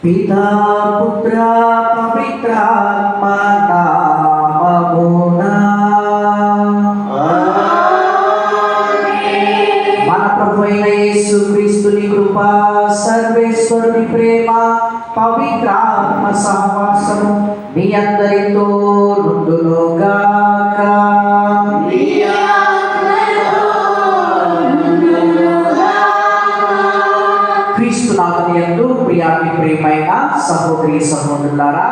పితా పుత్ర పవిత్రాత్మ నామమున మన ప్రభువైన యేసుక్రీస్తుని కృప, సర్వేశ్వరుని ప్రేమ, పవిత్రాత్మ సహవాసము మీ అందరితో నుండునుగాక. ప్రియాతి ప్రియమైన సహోదరి సహోదరులారా,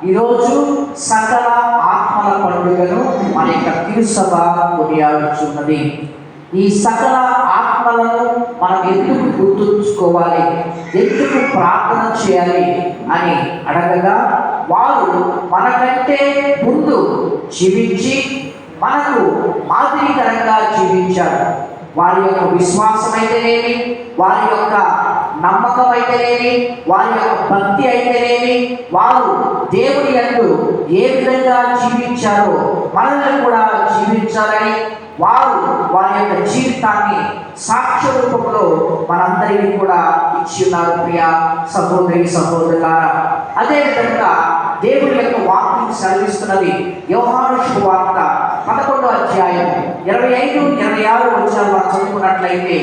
ఈరోజు సకల ఆత్మల పండుగను మన యొక్క తిరుసభ కొనియాడుచున్నది. ఈ సకల ఆత్మలను మనం ఎందుకు గుర్తుంచుకోవాలి, ఎందుకు ప్రార్థన చేయాలి అని అడగగా, వారు మనకంటే ముందు జీవించి మనకు మాదిరికరంగా జీవించారు. వారి యొక్క విశ్వాసం అయితేనేమి, వారి యొక్క నమ్మకం అయితేనేమి, వారి యొక్క భక్తి అయితేనేమి, వారు దేవుని యందు ఏ విధంగా జీవించారో మనల్ని కూడా జీవించాలని వారు వారి యొక్క జీవితాన్ని సాక్ష్య రూపంలో మనందరికీ కూడా ఇచ్చి ఉన్నారు. ప్రియ సహోదరి సహోదరులారా, అదేవిధంగా దేవుని యొక్క వాక్యం సెలవిస్తున్నది. యోహాను శుభవార్త 11వ అధ్యాయం 25, 26 వచనాలు మనం చదువుకున్నట్లయితే,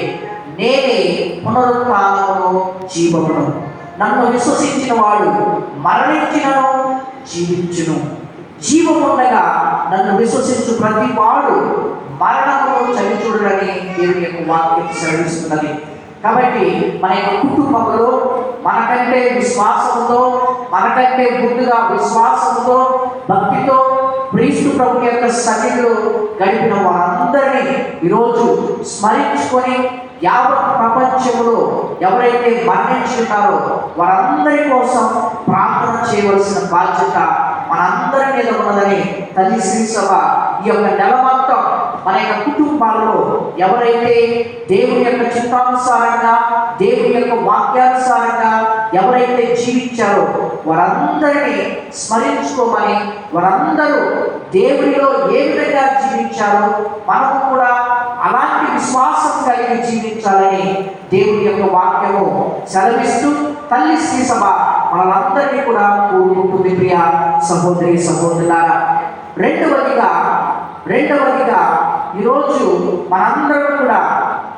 నేనే పునరుత్థానమును జీవమును, నన్ను విశ్వసించిన వాడు మరణించినను జీవించును, జీవముండగా నన్ను విశ్వసించు ప్రతి వాడు మరణమును చవిచూడని దేవుని యొక్క వాక్యం సెలవిస్తున్నది. కాబట్టి మన యొక్క కుటుంబంలో మనకంటే విశ్వాసంతో, మనకంటే ముందుగా విశ్వాసంతో, భక్తితో క్రీస్తు ప్రభు యొక్క సన్నిధిలో గడిపిన వారందరినీ ఈరోజు స్మరించుకొని యావత్ ప్రపంచంలో ఎవరైతే మరణించున్నారో వారందరి కోసం ప్రార్థన చేయవలసిన బాధ్యత మనందరి మీద ఉన్నదని తల్లి శ్రీ సభ ఈ యొక్క నెల మొత్తం మన యొక్క కుటుంబాలలో ఎవరైతే దేవుని యొక్క చిత్తానుసారంగా, దేవుని యొక్క వాక్యానుసారంగా ఎవరైతే జీవించారో వారందరినీ స్మరించుకోమని, వారందరూ దేవునిలో ఏ విధంగా జీవించారో మనకు కూడా అలాంటి విశ్వాసం కలిగి జీవించాలని దేవుని యొక్క వాక్యము సెలవిస్తూ తల్లి శ్రీ సభ మనందరినీ కూడా కోరుకుంటుంది ప్రియ సహోదరి సహోదరులారా. రెండవదిగా ఈరోజు మనందరం కూడా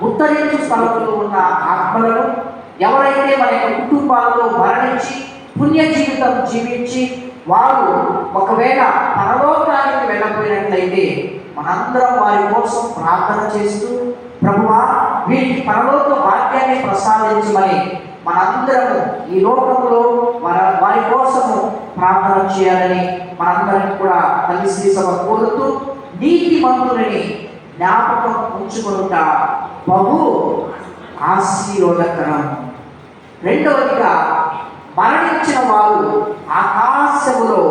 ఉత్తరించు స్థలంలో ఉన్న ఆత్మలను, ఎవరైతే మన యొక్క కుటుంబాలలో మరణించి పుణ్య జీవితం జీవించి వారు ఒకవేళ పరలోకానికి వెళ్ళకపోయినట్లయితే మనందరం వారి కోసం ప్రార్థన చేస్తూ, ప్రభువా వీరికి పరలోక భాగ్యాన్ని ప్రసాదించమని మనందరము ఈ లోకంలో వారి కోసము ప్రార్థన చేయాలని మనందరం కూడా తల్లి శ్రీ సభ కోరుతూ, నీతిమంతులని జ్ఞాపకం ఉంచుకుంటా బహు ఆశీర్వాదకరం. రెండవదిగా మరణించిన వారు ఆకాశములో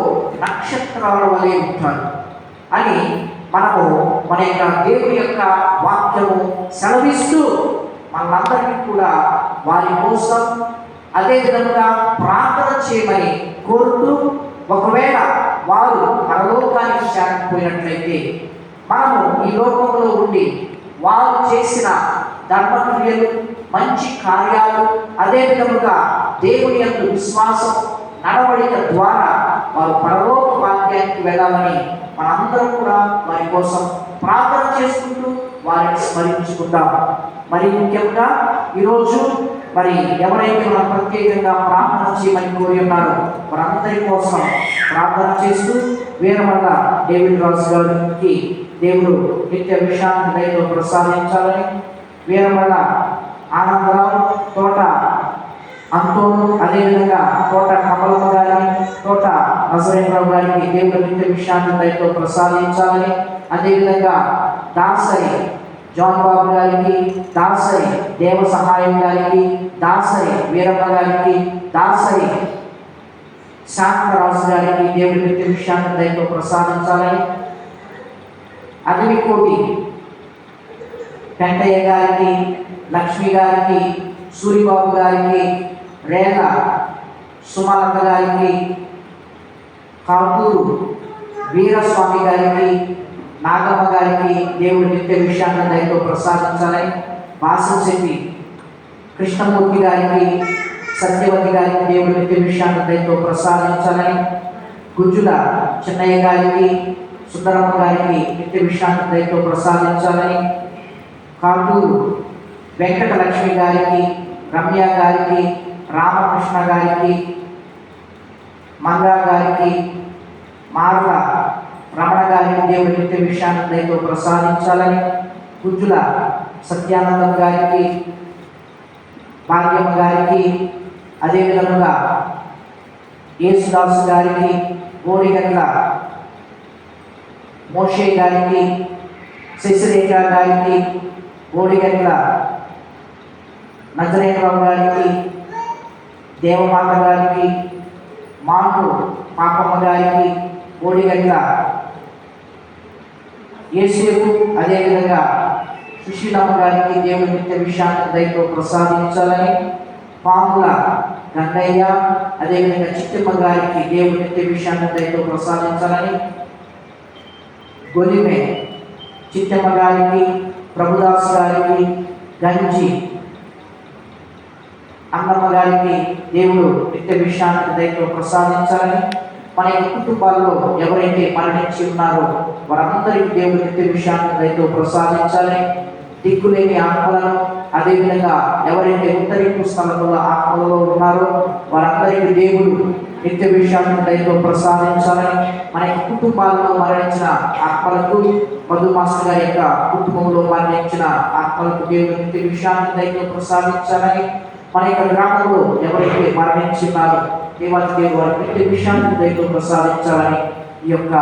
నక్షత్రాల వలె ఉంటారు అని మనము మన యొక్క దేవుని యొక్క వాక్యము సెలవిస్తూ మనందరికీ కూడా వారి కోసం అదేవిధంగా ప్రార్థన చేయమని కోరుతూ, ఒకవేళ వారు పరలోకానికి చేరకపోయినట్లయితే మనము ఈ లోకంలో ఉండి వారు చేసిన ధర్మక్రియలు, మంచి కార్యాలు, అదేవిధముగా దేవుని యొక్క విశ్వాసం నడవడిక ద్వారా వారు పరలోక భాగ్యానికి వెళ్ళాలని మనందరం కూడా వారి కోసం ప్రార్థన చేసుకుంటూ వారిని స్మరించుకుందాం. మరి ముఖ్యంగా ఈరోజు ఎవరైతే మనం ప్రత్యేకంగా ప్రార్థన చేయమని కోరి ఉన్నారో వారందరి కోసం ప్రార్థన చేస్తూ, వీరమల్ల డేవిడ్ రాజు గారికి దేవుడు నిత్య విశ్రాంతి దయతో ప్రసాదించాలని, వీరమల్ల ఆనందరావు, తోట అంతోను, అదేవిధంగా తోట కమలమ్మ గారిని, తోట నజరేంద్రరావు గారికి దేవుడు నిత్య విశ్రాంతి దయతో ప్రసాదించాలని, అదేవిధంగా దాసరి జాన్ బాబు గారికి, దాసరి దేవ సహాయం గారికి, దాసరి వీరమ్మ గారికి, దాసరి శాంతరాజు గారికి దేవుడి నిత్య విశ్రాంతి దయతో ప్రసాదించాలని, అదివికోటి వెంకయ్య గారికి, లక్ష్మి గారికి, సూరిబాబు గారికి, రేల సుమలత గారికి, కాకూరు వీరస్వామి గారికి, నాగమ్మ గారికి దేవుడి నిత్య విశ్రాంతి దయతో ప్రసాదించాలని, వాసంశెట్టి కృష్ణమూర్తి గారికి, సత్యవతి గారికి దేవుడి నిత్య విశ్రాంతి దయతో ప్రసాదించాలని, గుజ్జుల చిన్నయ్య గారికి, సుందరమ్మ గారికి నిత్య విశ్రాంతి దయతో ప్రసాదించాలని, కాటూరు వెంకటలక్ష్మి గారికి, రమ్య గారికి, రామకృష్ణ గారికి, మంగా గారికి, మార్ల రమణ గారికి దేవుడి నిత్య విశ్రాంతి దయతో ప్రసాదించాలని, గుజ్జుల సత్యానందం గారికి, భాగ్యమ్మ గారికి, అదేవిధంగా యేసుదాసు గారికి, గోడిగట్ల మోషే గారికి, శశిరేఖ గారికి, గోడిగట్ల నజరేంద్రరావు గారికి, దేవమాత గారికి, మాకు పాపమ్మ గారికి, గోడిగట్ల యేసేపు, అదేవిధంగా సుశీలమ్మ గారికి దేవుడి నిత్య విశ్రాంతి దయతో ప్రసాదించాలని, పాముల గంగయ్య, అదేవిధంగా చిట్టమ్మ గారికి దేవుడి నిత్య విశ్రాంతి దయతో ప్రసాదించాలని, గొలిమె చిట్టమ్మ గారికి, ప్రభుదాస్ గారికి, గంజి అన్నమ్మ గారికి దేవుడు నిత్య విశ్రాంతి దయతో ప్రసాదించాలని, మన కుటుంబాల్లో ఎవరైతే మరణించి ఉన్నారో వారందరికీ దేవుడు నిత్య విశ్రాంతి దయతో ప్రసాదించాలని, దిక్కులేని ఆత్మలను, అదేవిధంగా ఎవరైతే ఉత్తరింపు స్థలంలో ఆత్మలలో ఉన్నారో వారందరికీ దేవుడు నిత్య విశ్రాంతి దయతో ప్రసాదించాలని, మన కుటుంబాల్లో మరణించిన ఆత్మలకు, మధు మాస్టర్ గారి యొక్క కుటుంబంలో మరణించిన ఆత్మలకు దేవుడు నిత్య విశ్రాంతి దయతో ప్రసాదించాలని, మన యొక్క గ్రామంలో ఎవరైతే మరణించున్నారో దేవాది దేవుడు వారి నిత్య విశ్రాంతి దయతో ప్రసాదించాలని ఈ యొక్క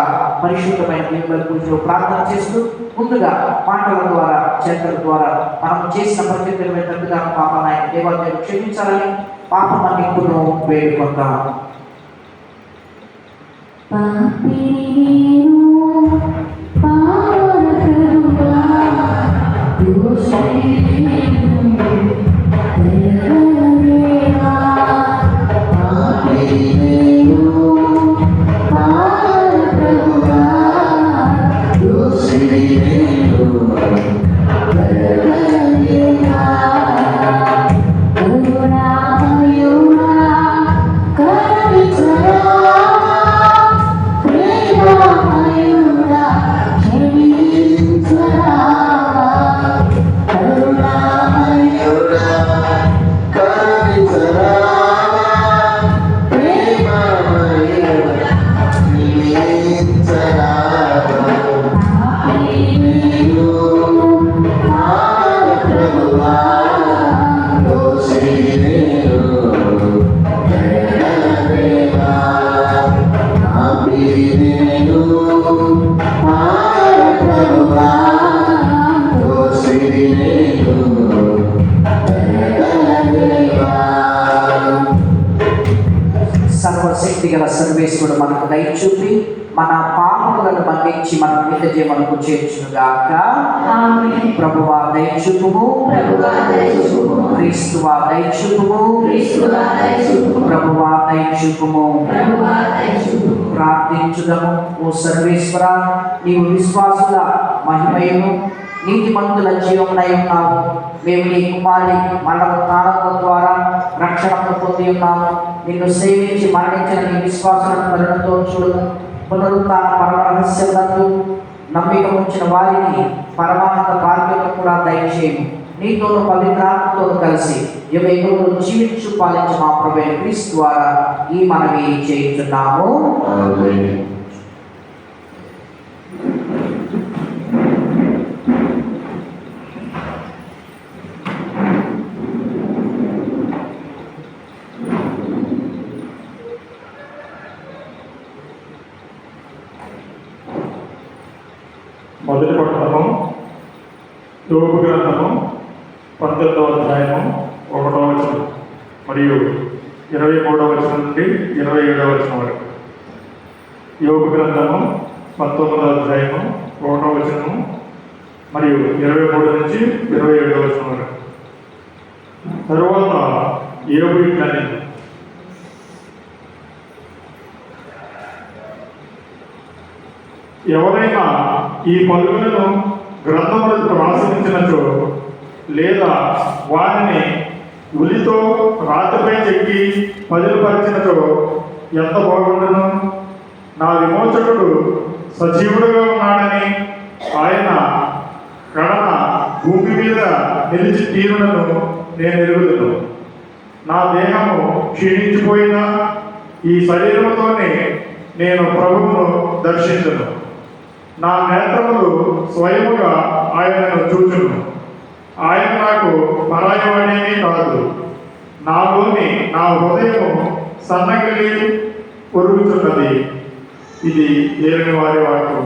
పరిశుద్ధమైన దేవుని పూజలో ప్రార్థన చేస్తూ, ముందుగా మాటల ద్వారా, చేతల ద్వారా మనం చేసిన ప్రత్యేకమైన తప్పుగా పాపాన్ని ఆయన దేవాదేవుడు క్షమించాలని పాపమని ఇప్పుడు వేడుకుంటాం. గల సర్వేశ్వరుడు మనకు దయచూపి మన పాపములను మన్నించి మన నిత్య జీవనకు చేర్చునుగాక. ప్రభువా దయచూపుము, క్రీస్తువా దయచూపుము, ప్రభువా దయచూపుము. ప్రార్థించుదము. ఓ సర్వేశ్వర, నీవు విశ్వాసుల మహిమయును నీతిమంతుల జీవమునై ఉన్నావు. మేము నీ కుమారి మరణోత్థానము ద్వారా రక్షణను పొంది ఉన్నాము. నిన్ను సేవించి మరణించిన నీ విశ్వాసులను కరుణతో చూడము. పునరుత్థాన పరమ రహస్యమునందు నమ్మిక ఉంచిన వారికి పరమానంద భాగ్యము కూడా దయచేయము. నీతోను పవిత్రాత్మతోను కలిసి యుగయుగములు జీవించు పాలించు మా ప్రభువైన క్రీస్తు ద్వారా ఈ మనవి చేయుచున్నాము. మొదటి పట్టణము యోబు గ్రంథము 19వ అధ్యాయము 1వ వచనం మరియు 23వ వచనం నుండి 27వ వచనం వరకు. యోబు గ్రంథము 19వ అధ్యాయము 1వ వచనము మరియు 23 నుంచి 27వ వచనం వరకు. తరువాత యోబు ఇట్లనెను, ఎవరైనా ఈ పలుకులను గ్రంథములకు రాసించినచో లేదా వారిని ఉలితో రాతిపై చెక్కి పదిలపరిచినచో ఎంత బాగుండును. నా విమోచకుడు సజీవుడుగా ఉన్నాడని ఆయన గణన భూమి మీద నిలిచి తీరునను నేను ఎరుగుదును. నా దేహము క్షీణించిపోయిన ఈ శరీరంతోనే నేను ప్రభువును దర్శించును. నా నేత్రములు స్వయముగా ఆయనను చూచును. ఆయన నాకు పరాయవాడేమీ కాదు. నాలోని నా హృదయము సన్నగిలి పొరుగుచున్నది. ఇది ఏలిన వారి వాక్కు.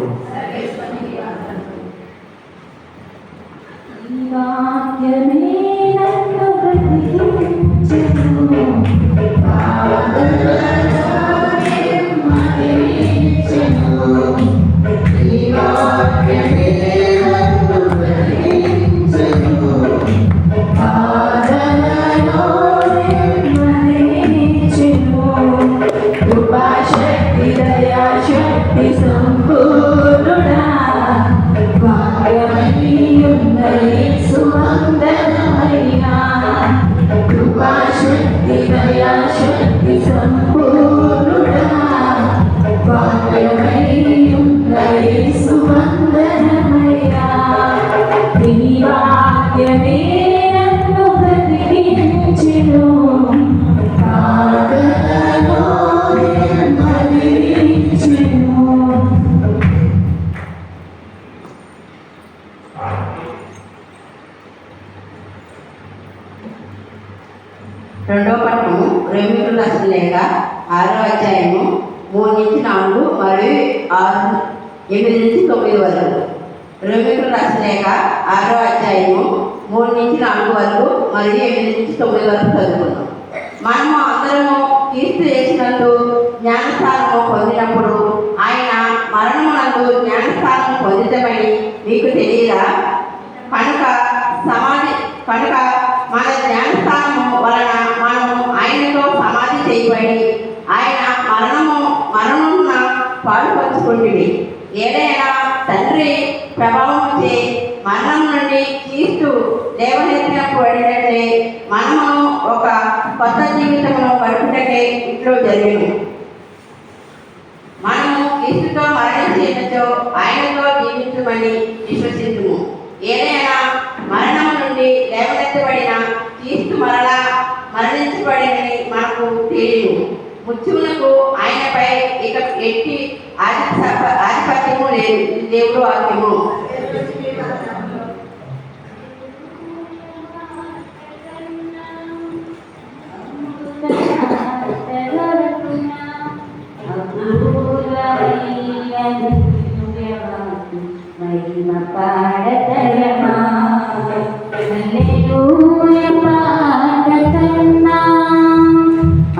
రెండో పట్టణము రోమీయులకు రాసిన లేఖ 6వ అధ్యాయము 3 నుంచి 4 మరియు 8 నుంచి 9 వరకు. రోమీయులకు రాసిన లేఖ 6వ అధ్యాయము 3 నుంచి 4 వరకు మరియు 8 నుంచి 9 వరకు చదువుకున్నాం. మనము అందరము క్రీస్తు యేసునందు జ్ఞానస్థానము పొందినప్పుడు ఆయన మరణమునందు జ్ఞానస్థానము పొందితమని మీకు తెలియదా? కనుక మన జ్ఞానస్థానము వలన మనము ఆయనతో సమాధి చేయబడి ఆయన మరణమున పాలు పంచుకుంటుంది. ఏదైనా తండ్రి ప్రభావముచే మరణం నుండి క్రీస్తు లేవనెత్తినప్పుడే మనము ఒక కొత్త జీవితమును గడుపుటకే ఇట్లో జరిగింది. మనము క్రీస్తుతో మరణించినచో ఆయనతో జీవించమని విశ్వసిద్దుము. ఏదైనా మరణం నుండి లేవనెత్తబడిన క్రీస్తు మరలా మరణించబడినని మనకు తెలియదు. ముత్యములకు ఆయనపై ఇక ఎట్టి ఆధిపత్యము లేదు. దేవుడు వాక్యము.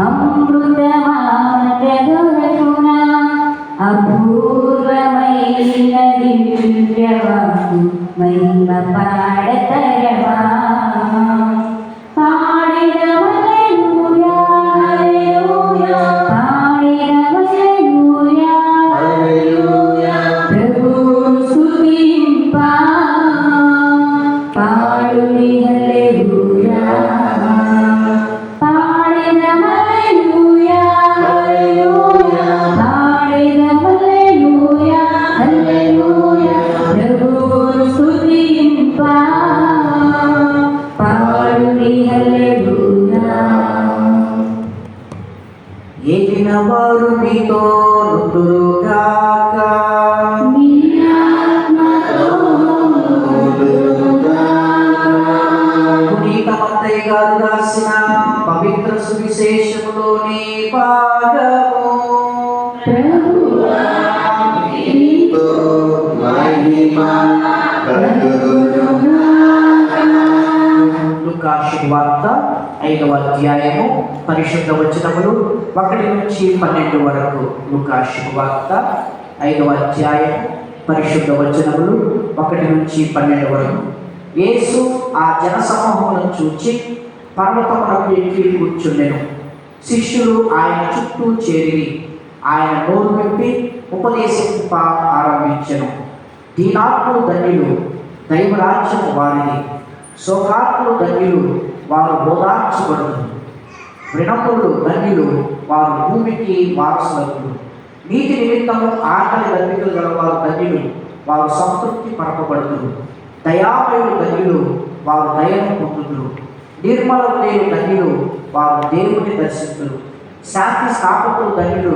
అమృతమానగ వారు మీతో నుందురుగాక. పునీత మత్తయి గారు రాసిన పవిత్ర సువిశేషములోని భాగము. లూకా శుభవార్త 5వ అధ్యాయము పరిశుద్ధ వచనములు 1 నుంచి 12 వరకు. లూకా శుభవార్త 5వ అధ్యాయం పరిశుద్ధ వచనములు 1 నుంచి 12 వరకు. యేసు ఆ జనసమూహములను చూచి పర్వతమునకు ఎక్కి కూర్చుండెను. శిష్యులు ఆయన చుట్టూ చేరి ఆయన నోరు విప్పి ఉపదేశింప ఆరంభించెను. దీనాత్ములు ధన్యులు, దైవరాజ్యము వారిది. శోకాత్ములు ధన్యులు, వారు ఓదార్చబడును. వినమ్రులు ధన్యులు, వారు భూమికి వారసులగును. నీతి నిమిత్తము ఆకలి దప్పికలు గలవారు ధన్యులు, వారు సంతృప్తి పరపబడుదురు. దయామయులు ధన్యులు, వారు దయను పొందుదురు. నిర్మల హృదయులు ధన్యులు, వారు దేవుని దర్శించుదురు. శాంతి స్థాపకులు ధన్యులు,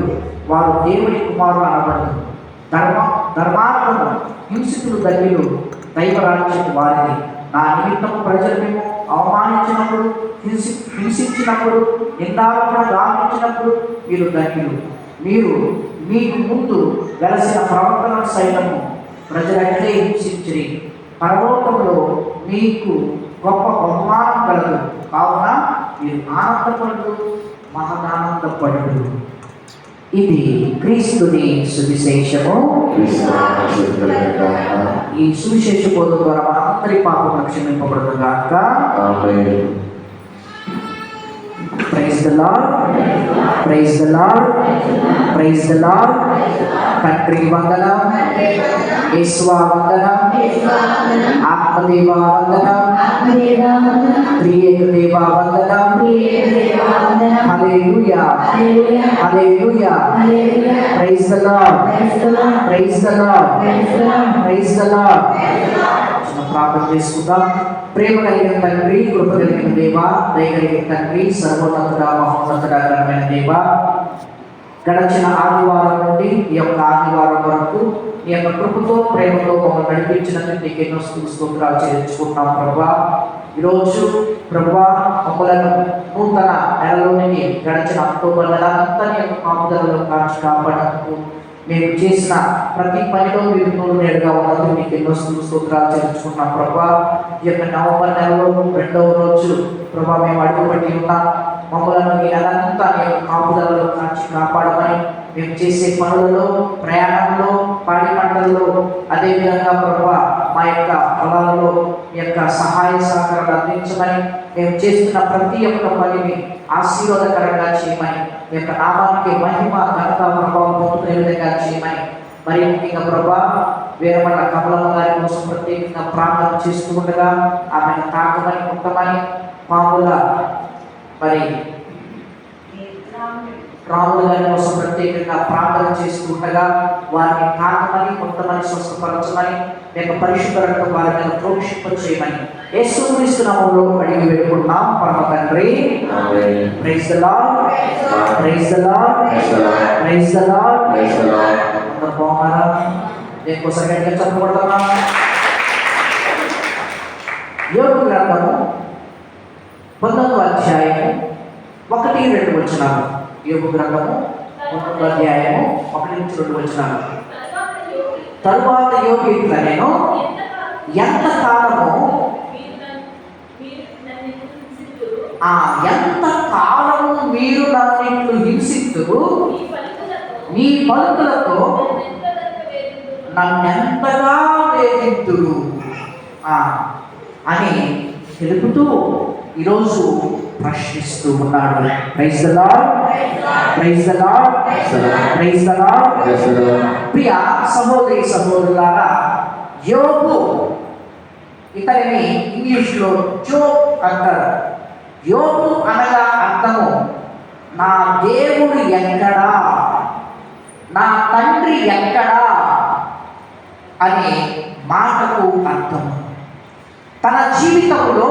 వారు దేవుని కుమారులు అనబడుదురు. ధర్మాత్మను హింసితులు ధన్యులు, దైవరాజ్యము వారిది. నా నిమిత్తం ప్రజలు మేము అవమానించినప్పుడు, హింసించినప్పుడు, నిందాలను గావించినప్పుడు మీరు ధన్యులు. మీరు మీకు ముందు వెలసిన ప్రవర్తన సైతము ప్రజలంటే హింసించిరి. పరలోకంలో మీకు గొప్ప బహుమానం కలదు. కావున మీరు ఆనందపడు, మహదానందపడు. ఇది క్రీస్తుని సువిశేషము. ఈ సువిశేష బోధ ద్వారా మనందరి పాపములు క్షమింపబడుగాక. Praise the Lord, praise the Lord, praise the Lord. తండ్రికి వందనం, యేసువా వందనం, ఆత్మదేవా వందనం, త్రియేక దేవా వందనం. Hallelujah, hallelujah. Praise the Lord, praise the Lord, praise the Lord. ప్రార్థన చేసుకుందాం. ప్రేమ కలిగిన తండ్రి, కృప కలిగిన దేవ, దయ కలిగిన తండ్రి, సర్వోన్నతుడ, మహోన్నతుడ, ఘనమైన దేవ, గడచిన ఆదివారం నుండి ఈ యొక్క ఆదివారం వరకు ఈ యొక్క కృపతో ప్రేమతో మమ్మల్ని నడిపించినందుకు నీకు ఎన్నో స్తోత్రాలు చెల్లించుకుంటున్నాం ప్రభా. ఈరోజు ప్రభా మమ్మలను నూతన నెలలోని గడిచిన అక్టోబర్ నెలంతా నీ యొక్క కాపుదలలో కాచి కాపాడటకు మేము చేసిన ప్రతి పనిలో మీరు తోడు నేడుగా ఉన్నందుకు నీకు ఎన్నో స్తోత్రాలు చెల్లించుకున్నాం ప్రభా. ఈ యొక్క నవంబర్ నెలలో 2వ రోజు ప్రభా మేము అడుగుపట్టి ఉన్నాం. మమ్మలను ఈ నెలంతా నీ యొక్క కాపుదలలో కాచి కాపాడమని, మేము చేసే పనులలో, ప్రయాణంలో, పాడి పంటల్లో, అదేవిధంగా ప్రభా మా యొక్క పొలాలలో మీ యొక్క సహాయ సహకారాలు అందించమని, మేము చేస్తున్న ప్రతి ఒక్క పనిని ఆశీర్వాదకరంగా చేయమని, మీ యొక్క నామానికి మహిమ, ఘనత, ప్రభావం పొందుకునే విధంగా చేయమని, మరి ముఖ్యంగా ప్రభా వీరమల్ల కమలమ్మ గారి కోసం ప్రత్యేకంగా ప్రార్థన చేస్తూ ఉండగా ఆమెను తాకమని, ముట్టమని, మామూలుగా మరి రాముల గారి కోసం ప్రత్యేకంగా ప్రార్థన చేస్తూ ఉండగా వారిని తాకమని, ముట్టమని, స్వస్థపరచమని, యొక్క పరిశుద్ధ రక్తం వారి మీద ప్రోక్షింప చేయమని యేసుక్రీస్తు నామములో అడిగి పెట్టుకున్నాం పరమ తండ్రి. Praise the Lord, praise the Lord, praise the Lord. అందరూ బాగున్నారా? దేనికోసం గట్టిగా చెప్పబడుతున్నా. యోబు గ్రంథము 19వ అధ్యాయము 1-2 వచనాలు. యోబు గ్రంథము 19వ అధ్యాయము 1-2 వచనాలు. తరువాత యోబు ఇట్లా, నేను ఎంత కాలము మీరు నన్ను హింసిస్తూ మీ పలుకులతో నన్నెంతగా వేధింతురు అని తెలుపుతూ ఈరోజు ప్రశ్నిస్తూ ఉన్నాడు. Praise the Lord, praise the Lord, praise the Lord. ప్రియ సహోదరి సహోదరులారా, యోబు, ఇతనిని ఇంగ్లీష్లో జోబ్ అంటారు. యోబు అనగా అర్థము నా దేవుడు ఎక్కడా, నా తండ్రి ఎక్కడా అనే మాటకు అర్థం. తన జీవితంలో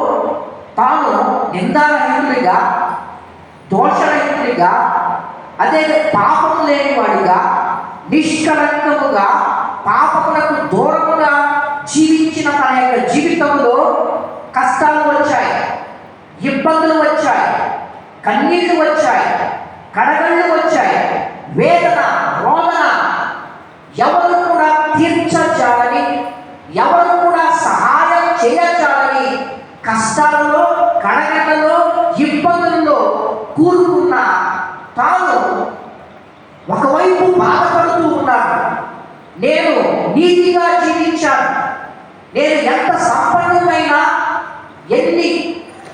తాను నిందారహితుడిగా, దోషరహితుడిగా, అదే పాపము లేనివాడిగా నిష్కలంకముగా పాపములకు దూరముగా జీవించిన తన యొక్క జీవితంలో కష్టాలు వచ్చాయి, ఇబ్బందులు వచ్చాయి, కన్నీళ్లు వచ్చాయి, కడగళ్ళు వచ్చాయి, వేదన రోదన ఎవరు కూడా తీర్చజాలని, ఎవరు కూడా సహాయం చేయజాలని కష్టాలలో, కడగళ్ళలో, ఇబ్బందుల్లో కూరుకున్న తాను ఒకవైపు బాధపడుతూ ఉన్నాడు. నేను నీతిగా జీవించాను, నేను ఎంత సంపన్నుడైనా, ఎన్ని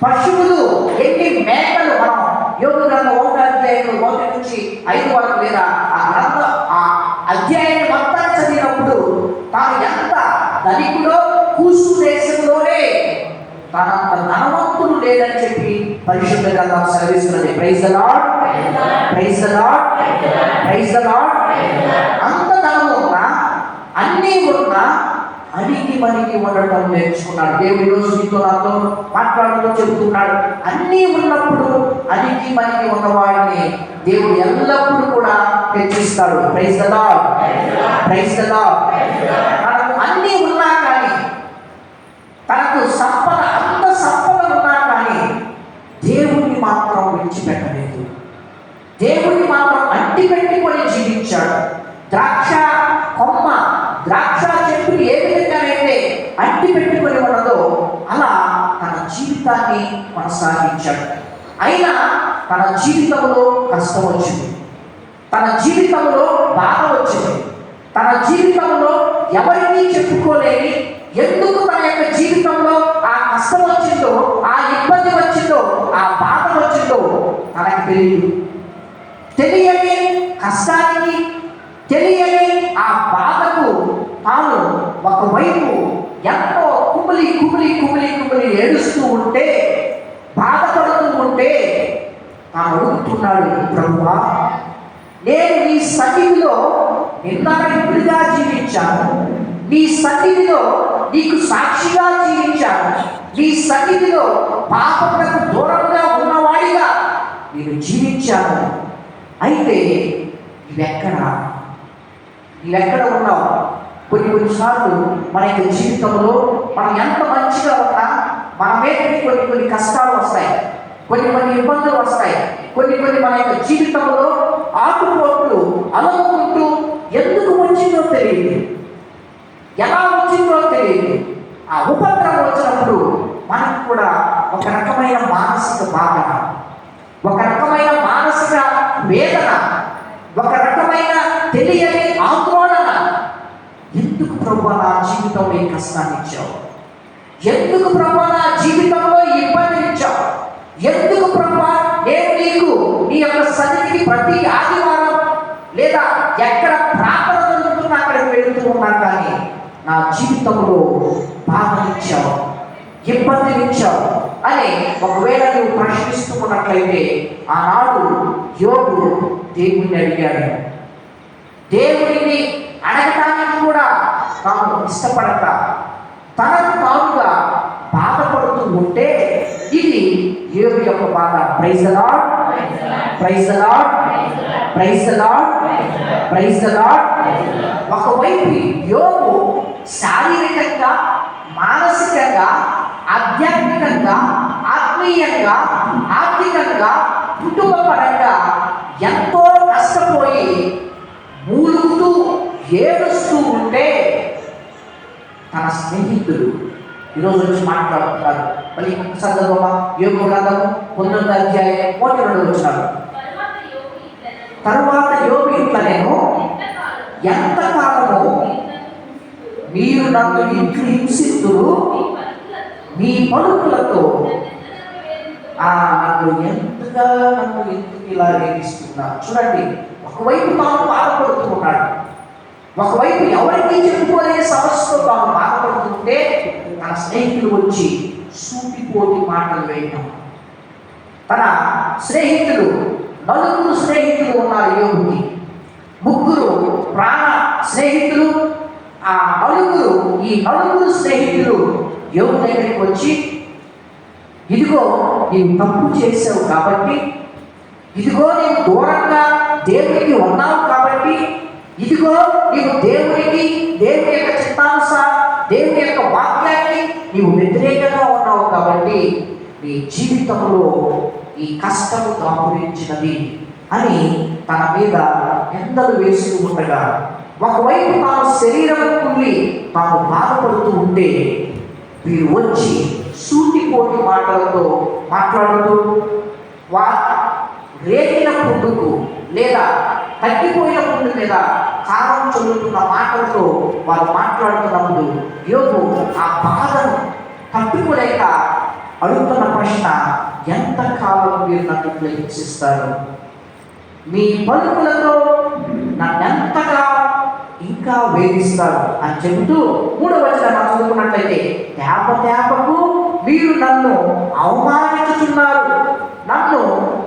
పశువులు, ఎన్ని మేకలు, మనం యోగు గ్రంథం 1 నుంచి 5 వరకు లేదా ఆ అధ్యాయాన్ని మొత్తం చదివినప్పుడు తాను ఎంత ధనికుడో, కూసు దేశంలోనే తనంత ధనవంతుడు లేదని చెప్పి పరిశుద్ధ గ్రంథం సెలవిస్తున్నది. Praise the Lord, praise the Lord, praise the Lord. అంత ధనము ఉన్నా, అన్నీ ఉన్నా అడిగి మనకి ఉండటం నేర్చుకున్నాడు. దేవుడు ఈరోజు మీతో నాతో మాట్లాడుతూ చెబుతున్నాడు. అన్నీ ఉన్నప్పుడు అడిగి మనకి ఉన్నవాడిని దేవుడు ఎల్లప్పుడూ కూడా హెచ్చిస్తాడు. Praise the Lord, praise the Lord. మనకు అన్నీ ఉన్నా కానీ, తనకు సంపద, అంత సంపద ఉన్నా కానీ దేవుడిని మాత్రం విడిచిపెట్టలేదు. దేవుడిని మాత్రం అంటిపెట్టుకొని జీవించాడు. ద్రాక్ష కొమ్మ, ద్రాక్ష చెట్టుని ఏ విధంగానైతే అంటి పెట్టుకొని ఉన్నదో అలా తన జీవితాన్ని కొనసాగించాడు. అయినా తన జీవితంలో కష్టం వచ్చింది, తన జీవితంలో బాధ వచ్చింది, తన జీవితంలో ఎవరినీ చెప్పుకోలేని, ఎందుకు తన యొక్క జీవితంలో ఆ కష్టం వచ్చిందో, ఆ ఇబ్బంది వచ్చిందో, ఆ బాధ వచ్చిందో తనకు తెలియదు. తెలియని కష్టానికి, తెలియని ఆ బాధకు తాను ఒకవైపు ఎంతో కుమిలి కుమిలి కుమిలి కుమిలి ఏడుస్తూ ఉంటే, బాధపడుతూ ఉంటే తాను అడుగుతున్నాడు, ప్రభువా, నేను నీ సన్నిధిలో నిర్ణయుడిగా జీవించాను, నీ సన్నిధిలో నీకు సాక్షిగా జీవించాను, నీ సన్నిధిలో పాపములకు దూరంగా ఉన్నవాడిగా నేను జీవించాను. అయితే నీవెక్కడ ఉన్నావు? కొన్నిసార్లు మన యొక్క జీవితంలో మనం ఎంత మంచిగా ఉన్నా మన మీద కొన్ని కష్టాలు వస్తాయి, కొన్ని ఇబ్బందులు వస్తాయి, కొన్ని మన యొక్క జీవితంలో ఆటుపోట్లు అలముకుంటూ ఎందుకు వచ్చిందో తెలియదు, ఎలా వచ్చిందో తెలియదు. ఆ ఉపద్రవం వచ్చినప్పుడు మనకు కూడా ఒక రకమైన మానసిక బాధ, ఒక రకమైన మానసిక వేదన, ఒక రకమైన తెలియని ఆందోళన. ఎందుకు ప్రభువా నా జీవితంలో ఈ కష్టాన్ని ఇచ్చావు? ఎందుకు ప్రభువా నా జీవితంలో ఈ ఇబ్బందిని ఇచ్చావు? ఎందుకు ప్రభువా నేను నీకు నీ యొక్క సన్నిధికి ప్రతి ఆదివారం లేదా ఎక్కడ ప్రార్థన జరుగుతున్నా అక్కడికి వెళుతూ ఉన్నాను, కానీ నా జీవితంలో బాధనిచ్చావు, ఇబ్బందినిచ్చావు అని ఒకవేళ నువ్వు ప్రశ్నిస్తున్నట్లయితే, ఆనాడు యోగు దేవుడిని అడిగాడు. దేవుడిని అడగటానికి కూడా తాను ఇష్టపడక తనకు తానుగా బాధపడుతూ ఉంటే ఇది యోగు యొక్క బాధ. Praise the Lord, praise the Lord, praise the Lord, praise the Lord. ఒకవైపు యోగు శారీరకంగా, మానసికంగా, ఆధ్యాత్మికంగా, ఆత్మీయంగా, ఆర్థికంగా, కుటుంబపరంగా ఎంతో నష్టపోయి మూలుగుతూ ఏడుస్తూ ఉంటే తన స్నేహితులు ఈరోజు వచ్చి మాట్లాడుతున్నారు. మళ్ళీ సందర్భమా యోగు గ్రంథం 9వ అధ్యాయం 1-2 వచనాలు. తరువాత యోగు ఇట్లా, నేను ఎంతకాలము మీరు నన్ను ఇంట్లో హింసిస్తురు, మీ పలుకులతో నన్ను ఎందుకు ఇలా రేగిస్తున్నారు. చూడండి, ఒకవైపు తాను బాధపడుతూ ఉన్నాడు, ఒకవైపు ఎవరికి చెప్పుకోలేని సమస్యతో తాను బాధపడుతుంటే తన స్నేహితులు వచ్చి సూటిపోటి మాటలు వేయటం. తన స్నేహితులు, 4 స్నేహితులు ఉన్నారు యోగుకి. 3 ప్రాణ స్నేహితులు, ఆ 4 స్నేహితులు యోగు దగ్గరికి వచ్చి, ఇదిగో నీవు తప్పు చేసావు కాబట్టి ఇదిగో నీవు దూరంగా దేవునికి ఉన్నావు కాబట్టి, ఇదిగో నీవు దేవుని యొక్క చిత్తానుసారం దేవుని యొక్క వాక్యాన్ని నీవు వ్యతిరేకంగా ఉన్నావు కాబట్టి నీ జీవితంలో ఈ కష్టము దాపురించినది అని తన మీద నిందలు వేస్తూ ఉండగా, ఒకవైపు తాను శరీరం కుళ్ళి తాను బాధపడుతూ ఉంటే, వీరు వచ్చి సూటిపోటి మాటలతో మాట్లాడుతూ రేగిన పుండుకు లేదా తగ్గిపోయిన పుండు మీద కారం చల్లుతున్న మాటలతో వారు మాట్లాడుతున్నప్పుడు యోబు ఆ బాధను తట్టుకోలేక అడుగుతున్న ప్రశ్న, ఎంతకాలం మీరు నన్ను హింసిస్తారు? మీ పలుకులతో నన్నెంతగా ఇంకా వేధిస్తారు అని చెబుతూ 3వ వచనం చదువుకున్నట్లయితే, తేపకు మీరు నన్ను అవమానించుచున్నారు, నన్ను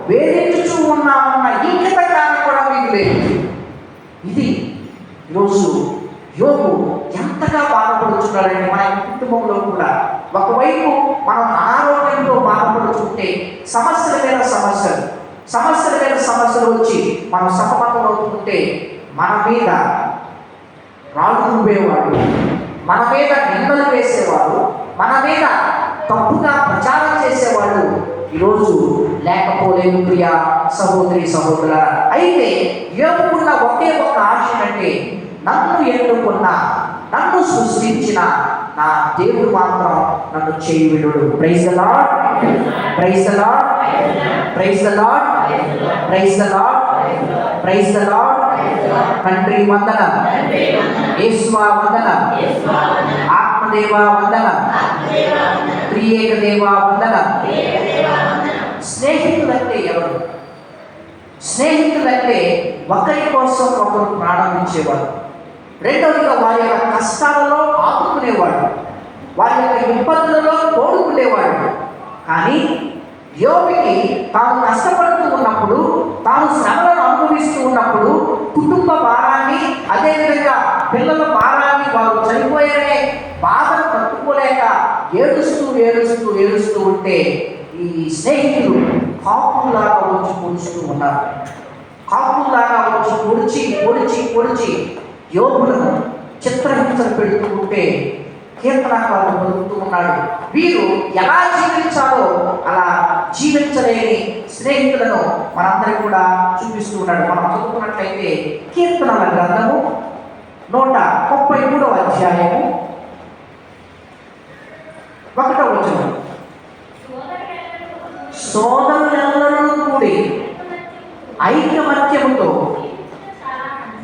వేధించుచూ ఉన్నామన్న ఇంకిత కారణం కూడా మీకు లేదు. ఇది ఈరోజు యోబు ఎంతగా బాధపడుతున్నాడంటే, మన కుటుంబంలో కూడా ఒకవైపు మనం అనారోగ్యంతో బాధపడుతుంటే సమస్యల మీద సమస్యలు వచ్చి మనం సతమతం అవుతుంటే, మన మీద రాళ్ళు రువ్వేవాడు, మన మీద నిందలు వేసేవాడు, మన మీద తప్పుగా ప్రచారం చేసేవాడు ఈరోజు లేకపోలేము ప్రియ సహోదరి సహోదరుల. అయితే యోబుకున్న ఒకే ఒక ఆశ అంటే, నన్ను ఎన్నుకున్న, నన్ను సృష్టించిన నా దేవుడు మాత్రం నన్ను చేయవిడుడు. Praise the Lord, praise the Lord, praise the Lord, praise the Lord, praise the Lord. తండ్రి వందనం, యేసువా వందనం, ఆత్మదేవా వందనం, త్రియేక దేవా వందనం. స్నేహితులంటే ఎవరు? స్నేహితులంటే ఒకరి కోసం ఒకరు ప్రారంభించేవాడు. రెండవదిగా వారి యొక్క కష్టాలలో ఆదుకునేవాడు, వారి యొక్క ఇబ్బందులలో తోడుకునేవాడు. కానీ యోబుకి తాను కష్టపడుతూ ఉన్నప్పుడు, తాను శ్రమలను అనుభవిస్తూ ఉన్నప్పుడు, కుటుంబ భారాన్ని, అదేవిధంగా పిల్లల భారాన్ని, వారు చనిపోయే బాధను తట్టుకోలేక ఏడుస్తూ ఉంటే, ఈ స్నేహితులు కాపులాగా వచ్చి పొడుస్తూ ఉన్నారు. కాపులాగా వచ్చి పొడిచి యోబులను చిత్రహింసలు పెడుతూ ఉంటే కీర్తనకారుడు పలుకుతూ ఉన్నాడు, వీరు ఎలా జీవించాలో అలా జీవించలేని స్నేహితులను మనందరికీ కూడా చూపిస్తూ ఉన్నాడు. మనం చదువుకున్నట్లయితే కీర్తనల గ్రంథము 133వ అధ్యాయము 1వ వచనం, సోదరులందరూ కూడి ఐకమత్యముతో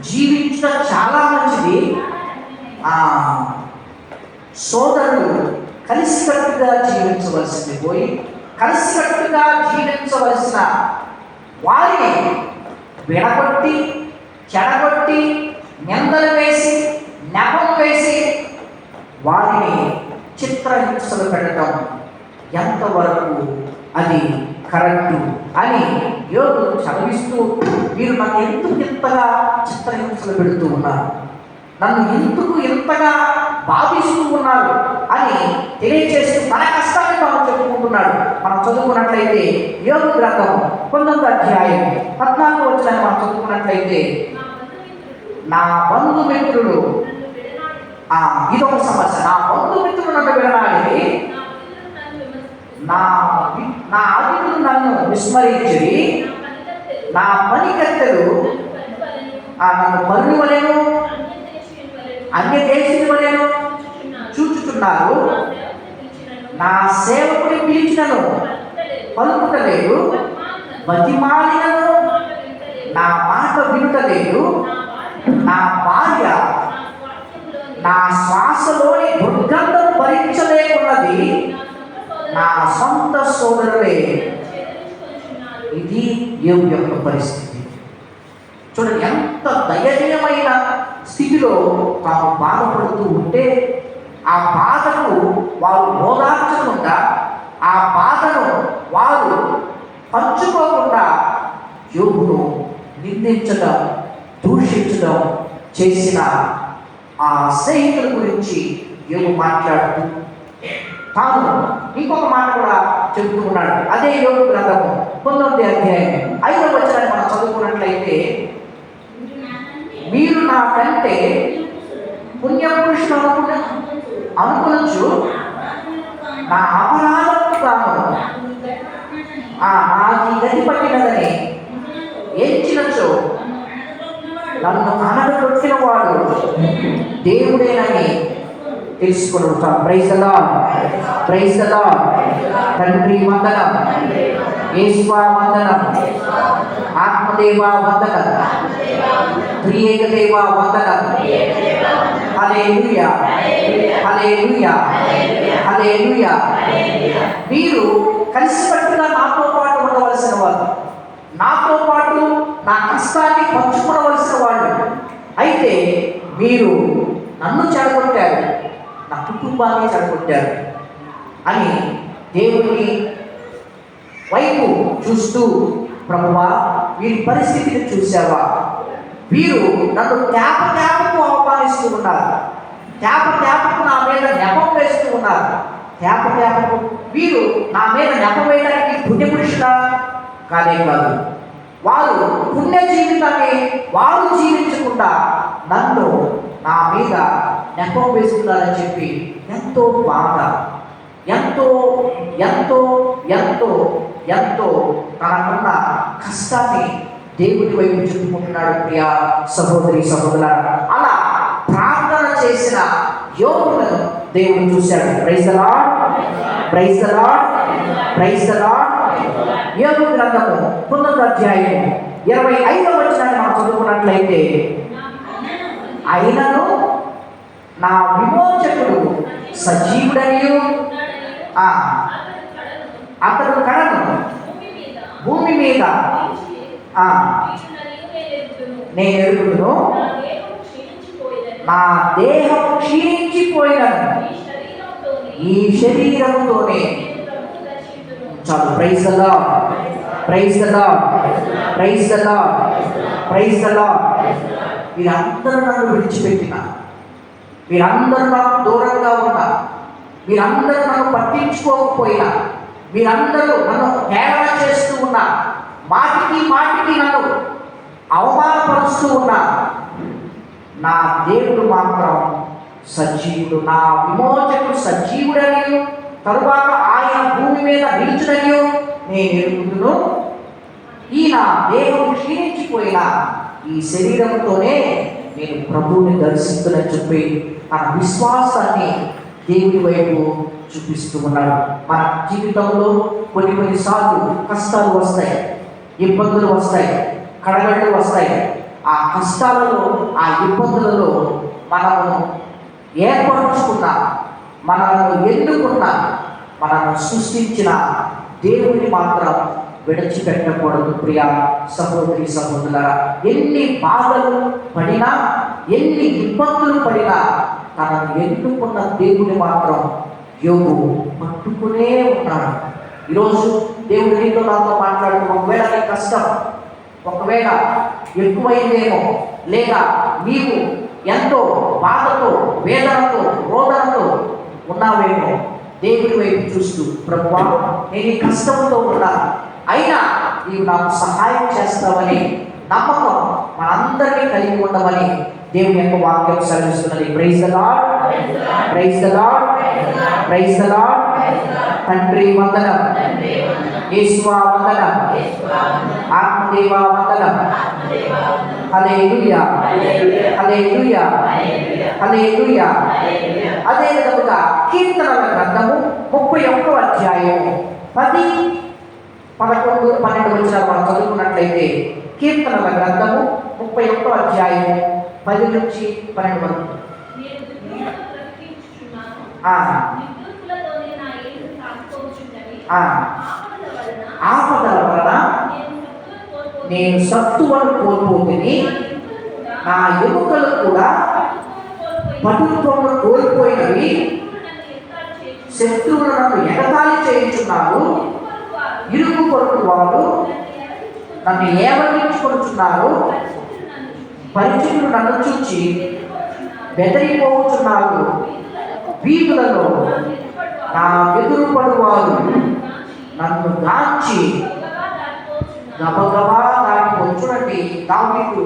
జీవించడం చాలా మంచిది. సోదరులు కలిసికట్టుగా జీవించవలసింది పోయి, కలిసికట్టుగా జీవించవలసిన వారిని విడగొట్టి, చెడగొట్టి, నిందలు వేసి, నెపం వేసి వారిని చిత్రహింసలు పెట్టడం ఎంతవరకు అది కరెక్టు అని యోబు చదివిస్తూ, మీరు నన్ను ఎందుకు ఇంతగా చిత్రహింసలు పెడుతూ ఉన్నారు, నన్ను ఎందుకు ఇంతగా బాధిస్తూ ఉన్నారు అని తెలియజేస్తూ తన కష్టాన్ని తాను చెప్పుకుంటున్నాడు. మనం చదువుకున్నట్లయితే యోబు గ్రంథం 19వ అధ్యాయం 14వ వచనాన్ని మనం చదువుకున్నట్లయితే, నా బంధుమిత్రులు, ఇదొక సమస్య, నా బంధుమిత్రులు నన్ను విడనాడి, నా అతిథులు నన్ను విస్మరించి, నా పనికత్తెలు నన్ను పరువలేను, అన్య దేశీయుల వలెను చూచుచున్నారు, నా సేవకుని పిలిచినను పలుకుటలేదు, బతిమాలినను నా మాట వినుటలేదు, నా భార్య నా శ్వాసలోని దుర్గంధం భరించలేకున్నది, నా సొంత సోదరులే. ఇది యోబు యొక్క పరిస్థితి. చూడండి, ఎంత దయనీయమైన స్థితిలో తాము బాధపడుతూ ఉంటే, ఆ బాధకు వారు ఓదార్చకుండా, ఆ బాధను వారు పంచుకోకుండా యోబును నిందించడం, దూషించడం చేసిన ఆ స్నేహితుల గురించి యోబు మాట్లాడుతూ తాను ఇంకొక మాట కూడా చెబుతూ ఉన్నాడు. అదే యోబు గ్రంథము 19వ అధ్యాయం 5వ వచనాన్ని మనం చదువుకున్నట్లయితే, మీరు నా కంటే పుణ్యపురుషులు అనుకునొచ్చు, నా అపరాధము కాను నాది గతి పట్టినదని ఎంచినచో నన్ను అనగొట్టిన వాడు దేవుడేనని తెలుసుకుని ఉంటాం. Praise the Lord, praise the Lord. తండ్రి వందనం, యేసువా వందనం, ఆత్మదేవా వందనం, త్రియేక దేవా వందనం. హల్లెలూయా, హల్లెలూయా, హల్లెలూయా. మీరు కలిసికట్టుగా నాతో పాటు ఉండవలసిన వాళ్ళు, నాతో పాటు నా కష్టాన్ని పంచుకోవలసిన వాళ్ళు. అయితే మీరు నన్ను చెడగొట్టారు, నా కుటుంబాన్ని చెడగొట్టారు అని దేవుని వైపు చూస్తూ, ప్రభువా వీరి పరిస్థితిని చూసావా, వీరు నన్ను తేపకు అవమానిస్తూ ఉన్నారు, తేపకు నా మీద నెపం వేస్తూ ఉన్నారు, తేపకు వీరు నా మీద నెపం వేయడానికి పుణ్యపురుషులా కానే కాదు. వారు పుణ్య జీవితాన్ని వారు జీవించకుండా నన్ను నా మీద నెపం వేస్తున్నారని చెప్పి ఎంతో బాధ, ఎంతో ఎంతో ఎంతో ఎంతో తనకున్న కష్టాన్ని దేవుడి వైపు చెప్పుకుంటున్నాడు. ప్రియా సహోదరి సహోదరులారా, అలా ప్రార్థన చేసిన యోగులను దేవుడు చూశాడు. Praise the Lord, praise the Lord, praise the Lord. యోబు గ్రంథము 19వ అధ్యాయం 25వ వచనాన్ని మనం చదువుకున్నట్లయితే, అయినను నా విమోచకుడు సజీవుడనియు అతడు కడను భూమి మీద నేను ఎరుగుదును, నా దేహం క్షీణించిపోయినను ఈ శరీరముతోనే. చాలు. Praise the Lord, praise the Lord, praise the Lord, praise the Lord. వీరందరూ నన్ను విడిచిపెట్టిన, వీరందరూ నాకు దూరంగా ఉన్నా, వీరందరూ నన్ను పట్టించుకోకపోయినా, వీరందరూ నన్ను హేళన చేస్తూ ఉన్నా, మాటికి మాటికి నన్ను అవమానపరుస్తూ ఉన్నా, నా దేవుడు మాత్రం సజీవుడు, నా విమోచకుడు సజీవుడని, తరువాత ఆయన భూమి మీద నిలుచునని నేను ఎరుగుదును. ఈయన దేహం క్షీణించిపోయిన ఈ శరీరంతోనే నేను ప్రభువుని దర్శిస్తునని చెప్పి తన విశ్వాసాన్ని దేవుడి వైపు చూపిస్తూ ఉన్నాడు. మన జీవితంలో కొన్నిసార్లు కష్టాలు వస్తాయి, ఇబ్బందులు వస్తాయి, కడగళ్ళు వస్తాయి. ఆ కష్టాలలో, ఆ ఇబ్బందులలో మనము ఏర్పరుచుకున్న, మనము ఎన్నుకున్న, మనము సృష్టించిన దేవుని మాత్రం విడిచిపెట్టకూడదు. ప్రియా సహోదరి సహోదరులారా, ఎన్ని బాధలు పడినా, ఎన్ని ఇబ్బందులు పడినా తనను ఎన్నుకున్న దేవుని మాత్రం యోబు పట్టుకునే ఉన్నాడు. ఈరోజు దేవుడు నీతో నాతో మాట్లాడుతూ, ఒకవేళ నీ కష్టం ఒకవేళ ఎక్కువైందేమో, లేదా నీవు ఎంతో బాధతో, వేదనతో, రోదనతో ఉన్నావేమో, దేవుడి వైపు చూస్తూ, ప్రభువా నేను ఈ కష్టంతో ఉన్నా, అయినా నీవు నాకు సహాయం చేస్తావని నమ్మకం మనందరినీ కలిగి ఉండమని దేవుని యొక్క వాక్యం సెలవిస్తున్నది. Praise the Lord, praise the Lord, praise the Lord. తండ్రి వందనం, యేసువా వందనం, ఆత్మదేవా వందనం. హల్లెలూయా, హల్లెలూయా, హల్లెలూయా. అదే విధముగా కీర్తనల గ్రంథము 31వ అధ్యాయం 10, 11, 12 వచనాలు మనం చదువుకున్నట్లయితే, కీర్తనల గ్రంథము 31వ అధ్యాయం 10 నుంచి 12 వరకు. ఆపదల వలన నేను సత్తువను కోల్పోతుంది, నా ఎముకలు కూడా పటుత్వమును కోల్పోయినవి. శత్రువులు నన్ను ఎగతాళి చేయించున్నారు, ఇరుగు పొరుగు వారు నన్ను ఏవగించుకుంటున్నారు, పరిచయులు నన్ను చూచి బెదిరిపోతున్నారు. వీధులలో నా ఎదురుపడు వారు నన్ను గాంచి గబగబా దాటిపోయి. చూడండి, దావీదు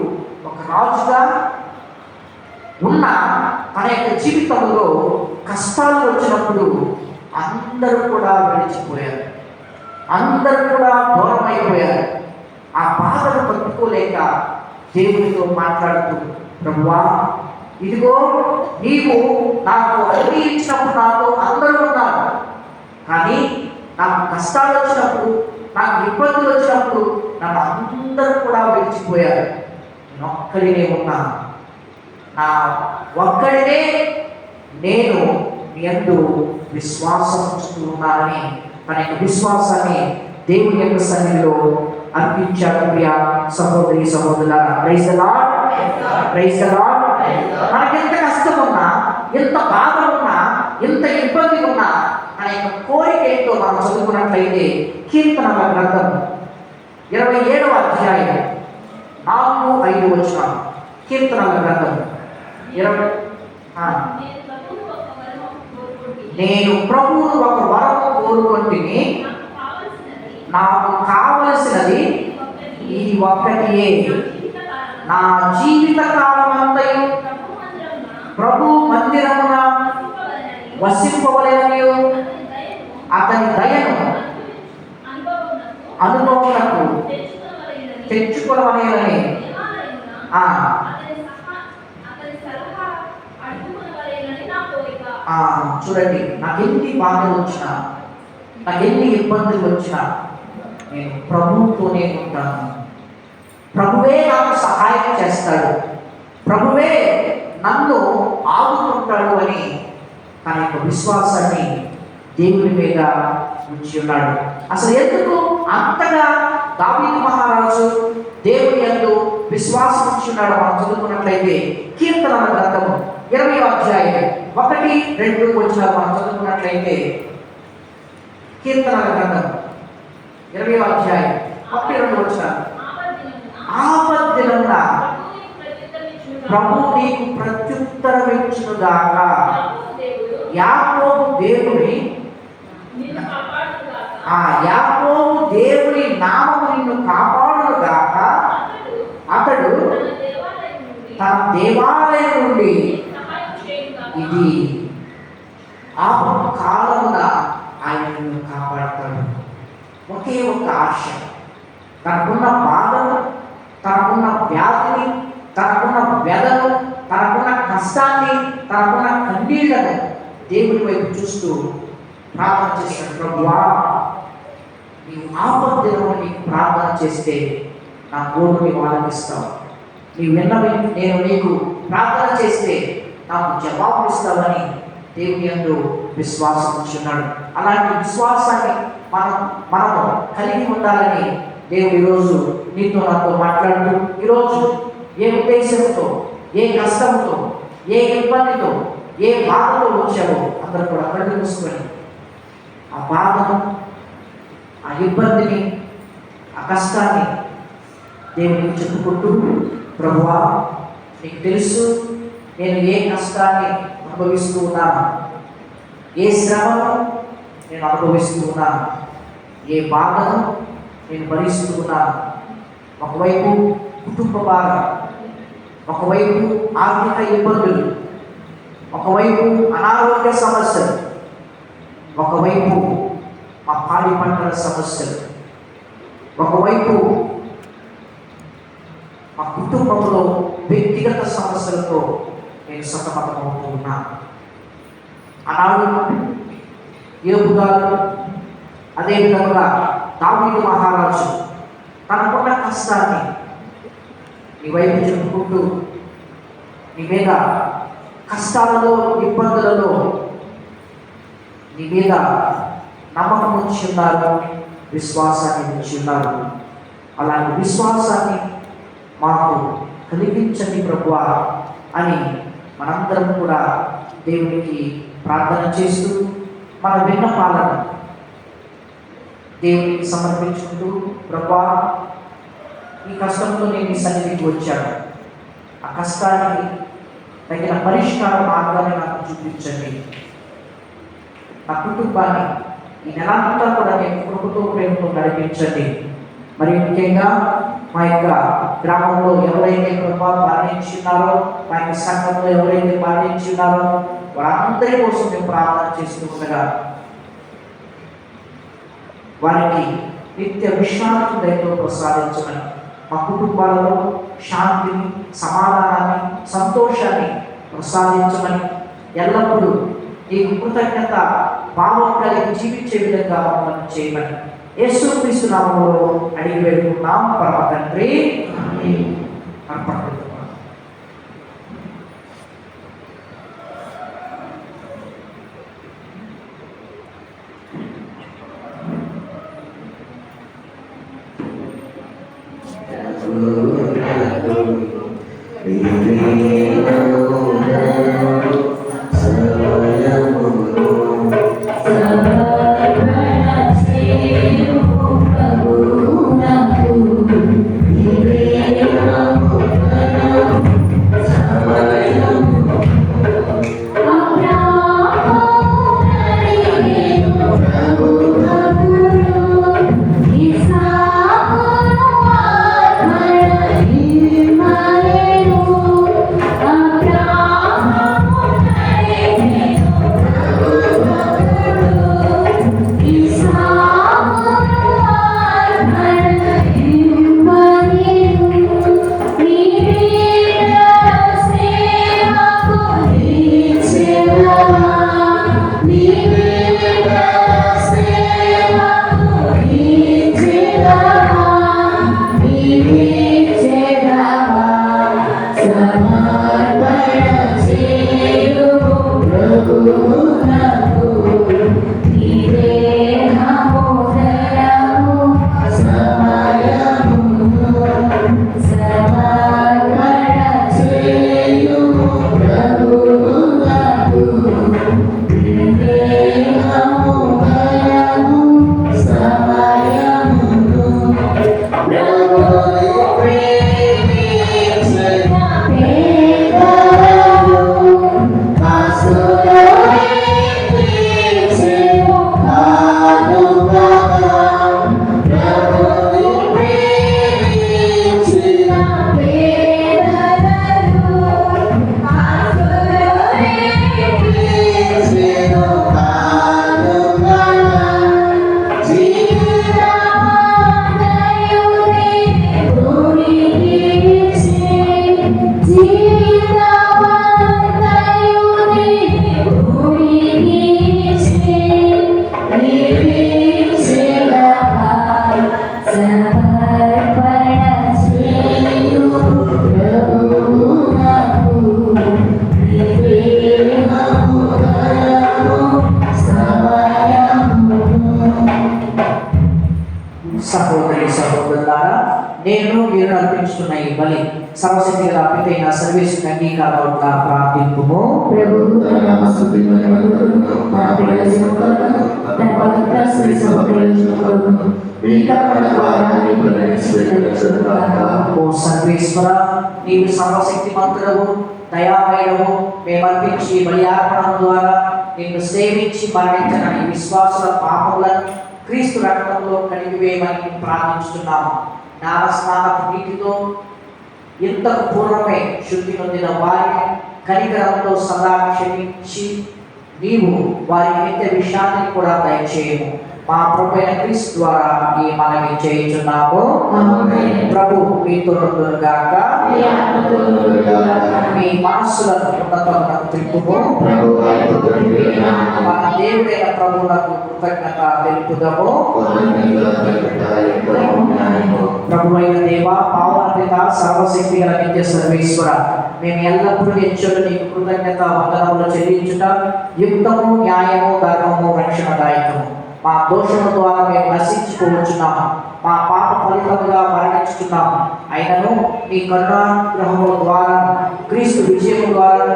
ఒక రాజుగా ఉన్న తన యొక్క జీవితంలో కష్టాలు వచ్చినప్పుడు అందరూ కూడా విడిచిపోయారు, అందరూ కూడా దూరం అయిపోయారు. ఆ బాధను పట్టుకోలేక దేవునితో మాట్లాడుతూ, ప్రభువా, ఇదిగో నీవు నాకు అన్ని ఇచ్చినప్పుడు నాతో అందరూ ఉన్నారు, కానీ నాకు కష్టాలు వచ్చినప్పుడు, నాకు ఇబ్బందులు వచ్చినప్పుడు నన్ను అందరూ కూడా విడిచిపోయారు. నేను ఒక్కడినే ఉన్నాను, నా ఒక్కడినే నేను మీ యందు విశ్వాసం ఉంచుతూ ఉన్నానని తన యొక్క విశ్వాసాన్ని దేవుని యొక్క సన్నిధిలో అర్పించాడు. ప్రియ సహోదరి సహోదరులారా, praise the Lord, praise the Lord. మనకి ఎంత కష్టం ఉన్నా, ఎంత బాధ ఉన్నా, ఎంత ఇబ్బంది ఉన్నా, మన యొక్క కోరిక ఏంటో మనం చదువుకున్నట్లయితే కీర్తనల గ్రంథం 27వ అధ్యాయం 4-5 వచనాలు. కీర్తనల గ్రంథం 20. నేను ప్రభువును ఒక వరము కోరుకుంటుని, నాకు కావలసినది ఈ ఒక్కటియే, నా జీవిత కాలమంతయు ప్రభు మందిరమున వసింపవలెననియు అతని దయను అనుభవమునకు తెచ్చుకొనవలెనని చూడండి, నాకు ఎన్ని బాధలు వచ్చినా, నాకు ఎన్ని ఇబ్బందులు వచ్చినా నేను ప్రభువుతోనే ఉంటాను. ప్రభువే నాకు సహాయం చేస్తాడు, ప్రభువే నన్ను ఆదుకుంటాడు అని తన యొక్క విశ్వాసాన్ని దేవుని మీద ఉంచి ఉన్నాడు. అసలు ఎందుకు అంతగా దావీదు మహారాజు దేవుని యందు విశ్వాసం ఉంచి ఉన్నాడు మనం చదువుకున్నట్లయితే కీర్తనల గ్రంథము 20వ అధ్యాయం 1-2 వచనాలు మనం చదువుకున్నట్లయితే, కీర్తనల గ్రంథం 20వ అధ్యాయం 1-2 వచనాలు. ఆపద్దినమున ప్రభువు నీకు ప్రత్యుత్తరమిచ్చునుగాక, యాకోబు దేవుని నామము నిన్ను కాపాడునుగాక, అతడు తన దేవాలయం నుండి ఇది ఆపద కాలమున ఆయన నిన్ను కాపాడతాడు. ఒకే ఒక ఆశ, తనకున్న బాధను, తనకున్న వ్యాధిని, తనకున్న వ్యధను, తనకున్న కష్టాన్ని, తనకున్న కన్నీళ్లను దేవుని వైపు చూస్తూ ప్రార్థన చేశాడు. ప్రభువా, నీవు ఆపద్దినము నీకు ప్రార్థన చేస్తే నా గోడు నీవు ఆలకిస్తావు, నీవు విన్నవి నేను నీకు ప్రార్థన చేస్తే నాకు జవాబు ఇస్తావని దేవుని యందు విశ్వాసం ఉంచున్నాడు. అలాంటి విశ్వాసాన్ని మనము కలిగి ఉండాలని దేవుడు ఈరోజు నీతో నాతో మాట్లాడుతూ, ఈరోజు ఏ ఉద్దేశంతో, ఏ కష్టంతో, ఏ ఇబ్బందితో, ఏ బాధతో వచ్చావో అందరూ కూడా కళ్ళు మూసుకొని ఆ బాధను, ఆ ఇబ్బందిని, ఆ కష్టాన్ని దేవునికి చెప్పుకుంటూ, ప్రభువా, నీకు తెలుసు నేను ఏ కష్టాన్ని అనుభవిస్తూ ఉన్నాను, ఏ శ్రమను నేను అనుభవిస్తూ ఉన్నాను, ఏ బాధను నేను భరిస్తూ ఉన్నాను. ఒకవైపు కుటుంబ భారం, ఒకవైపు ఆర్థిక ఇబ్బందులు, ఒకవైపు అనారోగ్య సమస్యలు, ఒకవైపు మా పాడి పంటల సమస్యలు, ఒకవైపు మా కుటుంబంలో వ్యక్తిగత సమస్యలతో నేను సతమతమవుతూ ఉన్నాను. ఆనాడు యోబు గారు, అదేవిధంగా దావీదు మహారాజు తనకున్న కష్టాన్ని నీ వైపు చెప్పుకుంటూ, నీ మీద కష్టాలలో, ఇబ్బందులలో నీ మీద నమ్మకం ఉంచి ఉన్నారు, విశ్వాసాన్ని ఉంచి ఉన్నారు. అలాంటి విశ్వాసాన్ని మాకు కలిగించండి ప్రభువా అని మనందరం కూడా దేవునికి ప్రార్థన చేస్తూ మన విన్నపాలను దేవునికి సమర్పించుకుంటూ, ప్రభువా, ఈ కష్టంతో నేను ఈ సన్నిధికి వచ్చాను, ఆ కష్టానికి తగిన పరిష్కార మార్గాన్ని నాకు చూపించండి, నా కుటుంబాన్ని ఈ నెలంతా కూడా మీ కృపతో ప్రేమతో నడిపించండి. మరి ముఖ్యంగా మా యొక్క గ్రామంలో ఎవరైతే కృప మరణించున్నారో, మా యొక్క సంఘంలో ఎవరైతే మరణించున్నారో వారందరి కోసం మేము ప్రార్థన చేస్తూ ఉండగా వారికి నిత్య విశ్రాంతి దయతో ప్రసాదించమని, మా కుటుంబాలలో శాంతిని, సమాధానాన్ని, సంతోషాన్ని ప్రసాదించమని, ఎల్లప్పుడూ నీకు కృతజ్ఞత భావం కలిగి జీవించే విధంగా మమ్మల్ని చేయమని యేసుక్రీస్తు నామములో అడిగి వేడుకున్నాం పరమ తండ్రి. సహోదరి సహోదరులారా, నేను మీరు అర్పించుకున్న ఈ బలి సర్వశక్తి గల పితైన సర్వేశ్వరుని అంగీకారముగా ప్రార్థింపుము. ఓ సర్వేశ్వర, నీవు సర్వశక్తి మంతుడవు, దయామయుడవు. మేము అర్పించి బలియార్పణం ద్వారా నిన్ను సేవించి మరణించిన నీ విశ్వాసుల పాపములను క్రీస్తు రక్తంలో కడిగివేయమని ప్రార్థించుతున్నాము. జ్ఞానస్నానపు నీటితో ఇంతకు పూర్వమే శుద్ధి నొందిన వారిని కనికరంతో సదా క్షమించి నీవు వారి నిత్య విషయాన్ని కూడా దయచేయము. మా ప్రభువైన క్రీస్తు ద్వారా ఈ మనవి చేయుచున్నాము. ప్రభు మీతో గాక. మీ మనస్సులను ఉన్నతమునకు త్రిప్పుము. మన దేవుడైన ప్రభువులకు కృతజ్ఞత తెలుపుదము. ప్రభువైన దేవా, పావన పిత, సర్వశక్తి గల నిత్య సర్వేశ్వర, మేము ఎల్లప్పుడూ ఎచ్చులు నీకు కృతజ్ఞత వందనములు చెల్లించుట యుక్తము, న్యాయము, ధర్మము, రక్షణదాయకము. మా దోషముల ద్వారా మేము నశించుకోవచ్చున్నాము, మా పాప ఫలితముగా మరణించుతున్నాము. అయినను మీ కరుణాగ్రహముల ద్వారా క్రీస్తు విజయము ద్వారా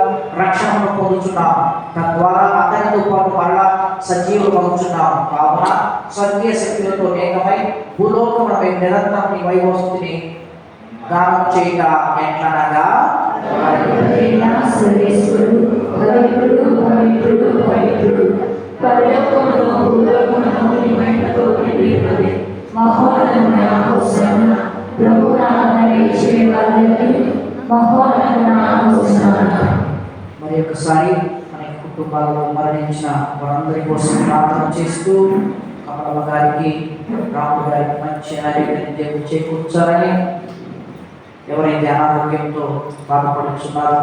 రక్షణను పొందుతున్నాము. తద్వారా అతనితో పాటు మరలా సజీవులు అవుతున్నాము. కావున స్వర్గీయ శక్తులతో ఏకమై భూలోకమున మేము నిరంతరం నీ వైభవస్తుని గానం చేయట ఎట్లనగా, పరలోకములో భూలోకములో నీ మహిమతో నిండియున్నది. మహోన్నతమైన హోసన్నా, ప్రభువు నామమున వచ్చే వారందరికీ మహోన్నతమైన హోసన్నా. మరి ఒకసారి మన కుటుంబాల్లో మరణించిన వారందరి కోసం ప్రార్థన చేస్తూ కమలమ్మ గారికి, రాము గారికి మంచి ఆరోగ్యాన్ని దేవుడు చేకూర్చాలని, ఎవరైతే అనారోగ్యంతో బాధపడుతున్నారో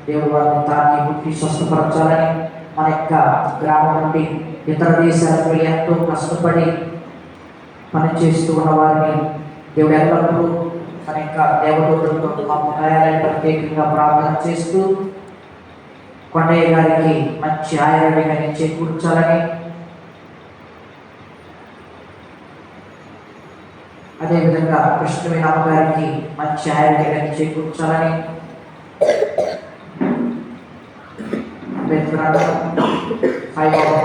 దేవుడు వారిని తాకి ముట్టి స్వస్థపరచాలని, మన యొక్క గ్రామం నుండి ఇతర దేశాలకు ఎంతో కష్టపడి పనిచేస్తూ ఉన్న వారిని దేవుడు ఎల్లప్పుడూ మన యొక్క దేవదూతలతో కార్యాలయం ప్రత్యేకంగా ప్రార్థన చేస్తూ కొండయ్య గారికి మంచి ఆరోగ్యాన్ని చేకూర్చాలని, అదేవిధంగా కృష్ణమైన అమ్మగారికి మంచి ఆరోగ్యాన్ని చేకూర్చాలని,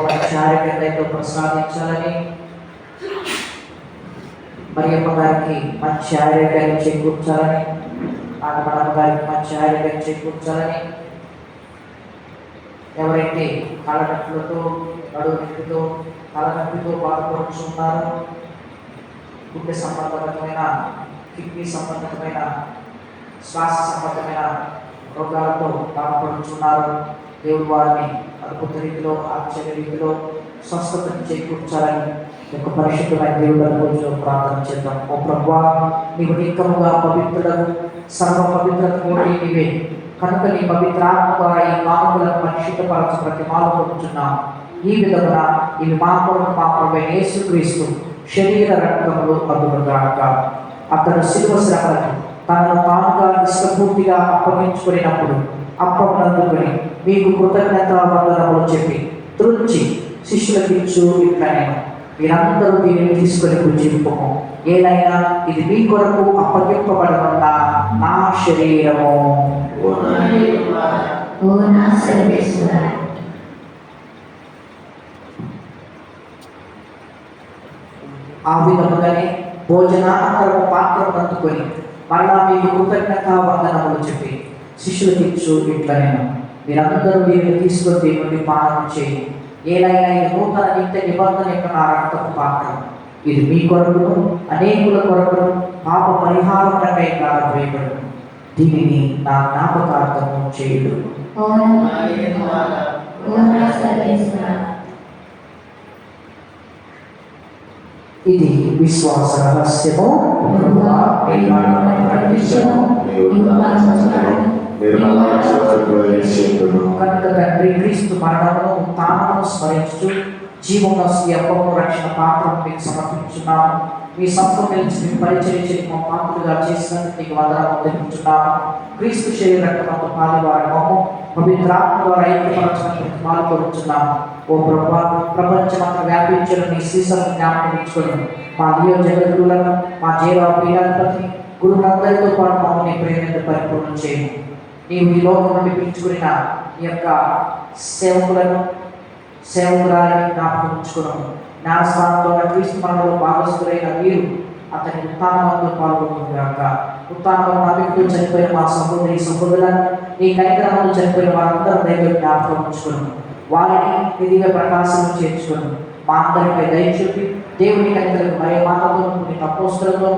మంచి ఆరోగ్యంతో ప్రసాదించాలని, మరియమ్మ గారికి మంచి ఆరోగ్యాన్ని చేకూర్చాలని, నాగమణమ్మ గారికి మంచి ఆరోగ్యాన్ని చేకూర్చాలని, ఎవరైతే కాళ్ళనొప్పులతో, నడునొప్పితో, తలనొప్పితో బాధపడుతున్నారో, గుండె సంబంధమైన, కిడ్నీ సంబంధమైన, శ్వాస సంబంధమైన రోగాలతో బాధపడుతున్నారు, దేవుడు వారిని అద్భుత రీతిలో, ఆశ్చర్య రీతిలో స్వస్థతను చేకూర్చాలని యొక్క పరిశుద్ధమైన దేవుడు రోజు ప్రార్థన చేద్దాం. ఓ ప్రభువా, నీవు నిక్కముగా పవిత్రులను, సర్వ పవిత్రతకు నీవే కనుక నీ పవిత్రాత్మ ద్వారా ఈ కానుకలను పరిశుద్ధపరచ ప్రతి మాలుకుంటున్నాం. ఈ విధముగా ఇవి మా కొరకు మా ప్రభువైన యేసుక్రీస్తు శరీర రక్తములు అదునుగాక. అతడు శిలువ శ్రమలను తనను తానుగా నిష్పూర్తిగా అప్పగించుకునేటప్పుడు అప్పనందుకుని మీకు కృతజ్ఞత వందనములు చెప్పి త్రుంచి శిష్యులకు ఇచ్చు ఇట్లా నేను మీరందరూ దీనిని తీసుకొని పుచ్చుకోము. ఏదైనా ఇది మీ కొరకు అప్పగింపబడనున్న నా శరీరము. ఆ విధముగానే భోజనానంతరము పాత్రను అందుకొని మరలా మీకు కృతజ్ఞత వందనములు చెప్పి శిష్యులకు ఇచ్చు ఇట్లా నేను మీరందరూ దీనిని తీసుకొని దేవుని పాలన చేయి. ఏదైనా ఈ నూతన నిత్య నిబంధన యొక్క నా రక్తపు పాత్ర, ఇది మీ కొరకు అనేకుల కొరకు పాప పరిహారమునకై ప్రారంభమైనది. దీనిని నా జ్ఞాపకార్థము చేయుడు. ఇది విశ్వాస రహస్యము. కనుక తండ్రి, క్రీస్తు మరణమును ఉత్థానమును స్మరించుచు జీవమును అప్పము రక్షణ పాత్రను మీకు సమర్పించున్నాము. మీ సంపద నిలిచి మీకు పరిచయించి మా పాత్రగా చేసినందుకు నీకు వందనాలు తెలుపుచున్నాము. క్రీస్తు శరీర రక్తముతో పాలువారము పవిత్రాత్మ ద్వారా ఐక్యపరచడానికి పాల్గొనుచున్నాము. ఓ ప్రభువా, ప్రపంచమంతా వ్యాపించిన నీ శ్రీసలను జ్ఞాపకం ఉంచుకొని మా నియోజకవర్గులను, మా జైలు పీఠాధిపతి గురువులందరితో పాటు మమ్మల్ని ప్రేమతో పరిపూర్ణం చేయము. నీవు ఈ లోకం నుండి పిలుచుకున్న ఈ యొక్క సేవకురాలని జ్ఞాపకం ఉంచుకున్నాము. జ్ఞానస్థానంలో క్రీస్తు మనలో భాగస్థులైన మీరు అతని ఉత్థానంలో పాల్గొంటున్నాక ఉత్థానంలో నవ్వుతూ చనిపోయిన మా సహోదరి సహోదరులను నీ కార్యక్రమంలో చనిపోయిన వారందరూ దైవం జ్ఞాపకం ఉంచుకున్నాము. వారిని నిధిగా ప్రకాశం చేర్చుకున్నాము. మా అందరిపై దయ చూపి దేవుని కనికలకు మరే మాటతో కొన్ని తపోస్తులతో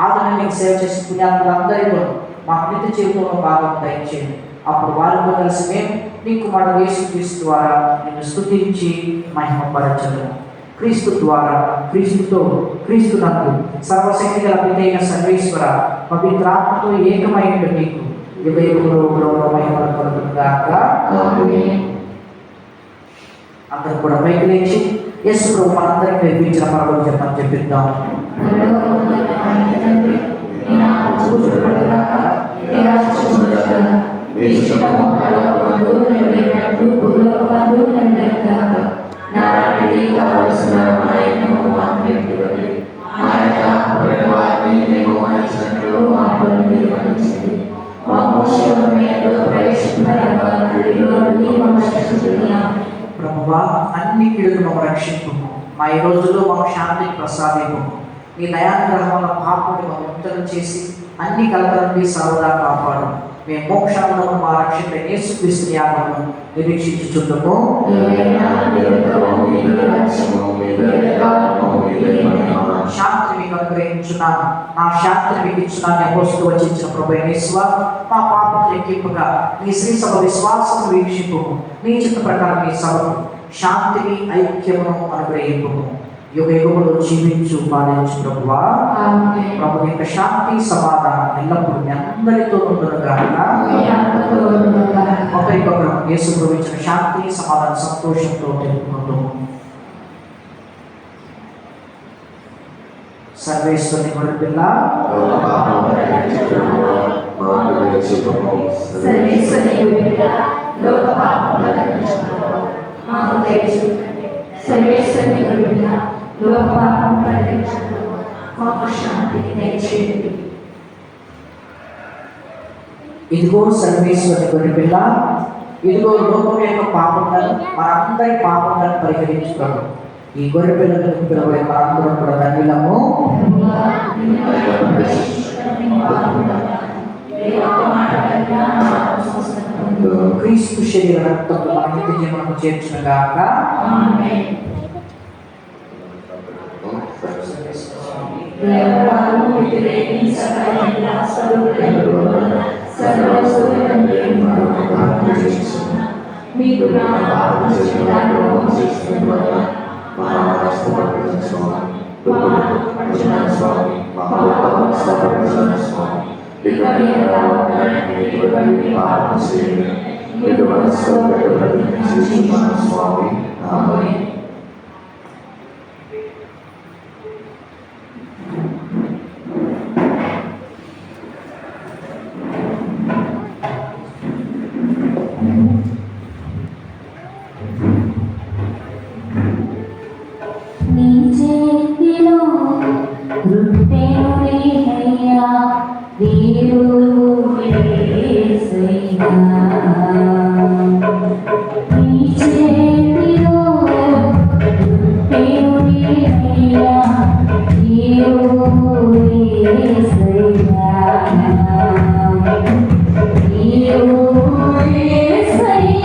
ఆదరణకి సేవ చేసి పుణ్యాత్ములందరితో మా నిత్య జీవితంలో భాగం దయచేయండి. అప్పుడు వారితో కలిసి మేము నీ కుమారుడు యేసుక్రీస్తు ద్వారా నిన్ను స్తుతించి మహిమపరచము. క్రీస్తు ద్వారా, క్రీస్తుతో, క్రీస్తునందు సర్వశక్తి గల పితైన సర్వేశ్వర పవిత్రాత్మతో ఏకమైన నీకు యుగయుగంలో మహిమలు కలుగుగాక. అందరూ కూడా పైకి లేచి యేసు ప్రభు మనందరికీ నేర్పించిన పరలోక చెప్పని చెప్పిద్దాం. ప్రభువా, అన్ని కీడులు మమ్మ రక్షింపుము. మా ఈ రోజుల్లో మాకు శాంతిని ప్రసాదింపు. నీ దయానుగ్రహం వల్ల పాపముని మమ్మల్ని ముక్తం చేసి అన్ని కలత నుండి సర్వదా కాపాడు. మేము మోక్షంలో మా రక్షణ యేసుక్రీస్తు యాగమును నిరీక్షించుచుందుము. శాంతిని మీకు అనుగ్రహించున్నాను, నా శాంతిని మీకు ఇచ్చున్నాను అపోస్తలుడు వచించిన ప్రభువైన యేసువా, మా పాపం లెక్కింపుగా నీ శ్రీ సభ విశ్వాసం వీక్షింపు, నీ చిత్త ప్రకారం నీ సభకు శాంతిని ఐక్యమును అనుగ్రహింపు. యుగ యుగములు జీవించు పాలించు ప్రభువా. ప్రభు యొక్క శాంతి సమాధానం ఎల్లప్పుడూ మీ అందరితో ఉండునుగాక. ఒకరికొకరు యేసు ప్రభు ఇచ్చిన శాంతి సమాధానం సంతోషంతో తెలుపుకుంటాము. సర్వేశ్వరుని గొర్రె పిల్ల, ఇదిగో సర్వేశ్వరుని గొర్రె పిల్ల, ఇదిగో లోకం యొక్క పాపములను మనందరి పాపములను పరిహరించుకోడు. ఈ గొర్రె పిల్లలకు పిలవే మనందరం కూడా ధన్యులము. క్రీస్తు శరీర రక్తము మన నిత్య జీవనము చేర్చునుగాక. మీకు నీ చేతిలో రుట్టెనయ్యా దేవుడు యేసయ్యా, నీ చేతిలో రుట్టెనయ్యా దేవుడు యేసయ్యా, దేవుడు యేసయ్యా,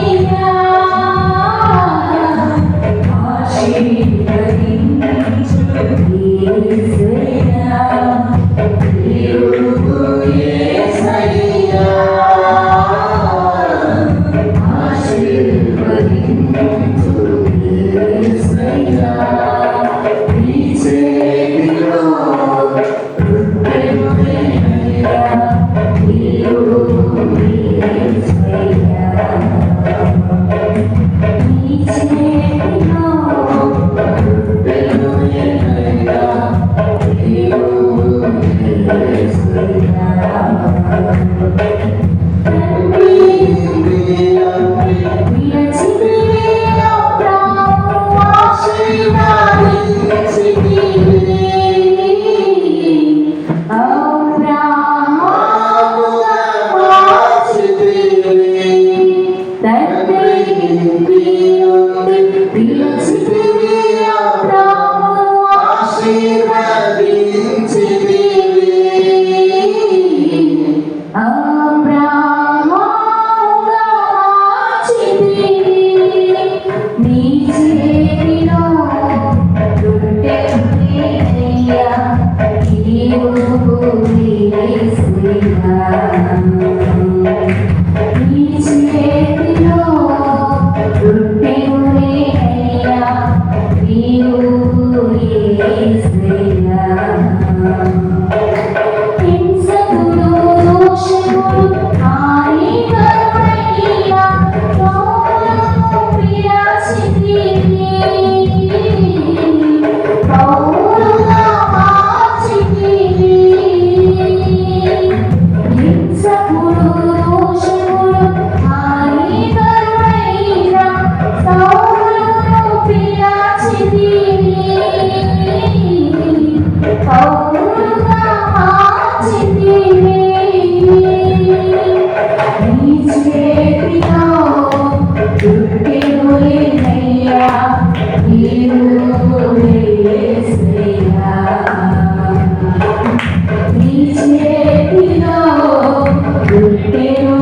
Thank you.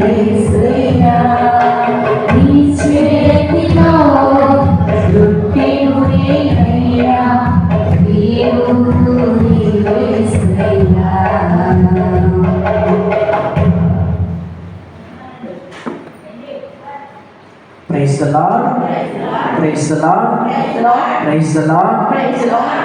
యేసయ్యా నీ చేతిలో రొట్టెను వేయయ్యా దేవుడు యేసయ్యా praise the Lord, praise the Lord, praise the Lord.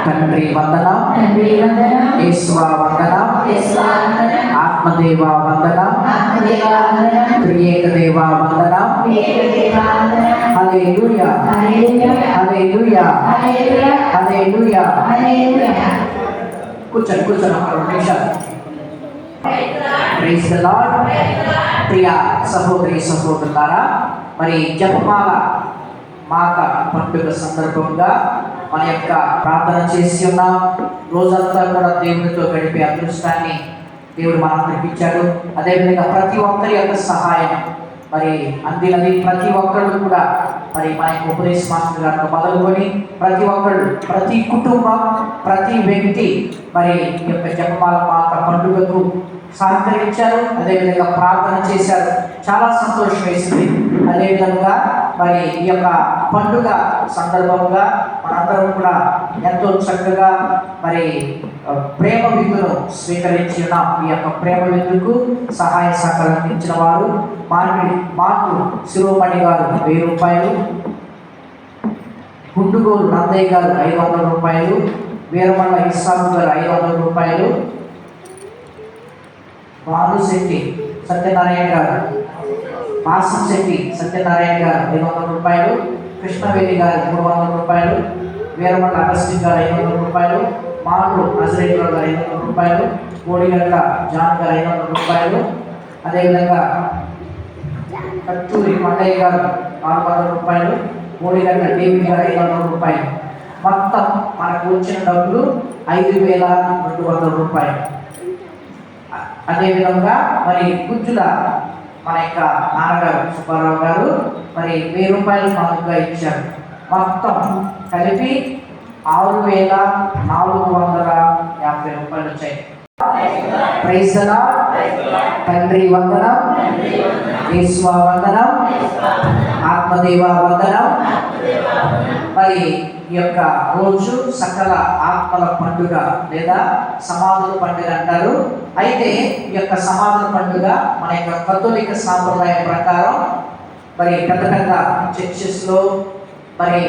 తండ్రి వందనం, తండ్రి వందనం యేసువా వందనం, యేసువా వందనం ఆత్మదేవా వందనం, ఆత్మదేవా వందనం త్రియేక దేవా వందనం. ఏకదేవా వందనం హల్లెలూయా, హల్లెలూయా హల్లెలూయా, హల్లెలూయా హల్లెలూయా. హల్లెలూయా కూర్చోండి కూర్చోండి ఒక 2 నిమిషాలు. Praise the lord. ప్రియ సహోదరి సహోదరులారా, మరి జపమాల మాత పండుగ సందర్భంగా మన యొక్క ప్రార్థన చేసి ఉన్నాం. రోజంతా కూడా దేవునితో గడిపే అదృష్టాన్ని దేవుడు మనందరికి ఇచ్చాడు. అదేవిధంగా ప్రతి ఒక్కరి యొక్క సహాయం మరి అందినది. ప్రతి ఒక్కళ్ళు కూడా మరి మన యొక్క ఉపదేశ మాస్టర్ గారితో మొదలుకొని ప్రతి ఒక్కళ్ళు, ప్రతి కుటుంబం, ప్రతి వ్యక్తి మరి ఈ యొక్క జపమాల మాత పండుగకు సహకరించారు. అదేవిధంగా ప్రార్థన చేశారు. చాలా సంతోషం వేసింది. అదేవిధంగా మరి ఈ యొక్క పండుగ సందర్భంగా మనందరం కూడా ఎంతో చక్కగా మరి ప్రేమ విందును స్వీకరించి ఉన్నాం. ఈ యొక్క ప్రేమ విందుకు సహాయ సహకారం అందించిన వారు మాకు శిరోమణి గారు 1000 రూపాయలు, గుండుగోలు నందయ్య గారు 500 రూపాయలు, వీరమల్ల ఇస్సాకు గారు 500 రూపాయలు, బాలుశెట్టి సత్యనారాయణ గారు, మాసంశెట్టి సత్యనారాయణ గారు 500 రూపాయలు, కృష్ణవేణి గారు 300 రూపాయలు, వీరమల్ల అగస్టిన్ గారు 500 రూపాయలు, మాలు నజరేశ్వర గారు 500 రూపాయలు, కోడిగట్ల జాన్ గారు 500 రూపాయలు, అదేవిధంగా కట్టూరి మండయ్య గారు 400 రూపాయలు, కోడిగట్ల డేవిడ్ గారు 500 రూపాయలు. మొత్తం మనకు వచ్చిన డబ్బులు 5200 రూపాయలు. అదేవిధంగా మరి గుజ్జుల మన యొక్క నాన్నగారు సుబ్బారావు గారు మరి 1000 రూపాయలు మామూలుగా ఇచ్చారు. మొత్తం కలిపి 6450 రూపాయలు వచ్చాయి. Praise the Lord. తండ్రి వందనం, యేసువా వందనం, ఆత్మదేవా వందనం. మరి ఈ యొక్క రోజు సకల ఆత్మల పండుగ లేదా సమాధుల పండుగ అంటారు. అయితే ఈ యొక్క సమాధుల పండుగ మన యొక్క కథోలిక సాంప్రదాయం ప్రకారం మరి పెద్ద పెద్ద చర్చెస్లో మరి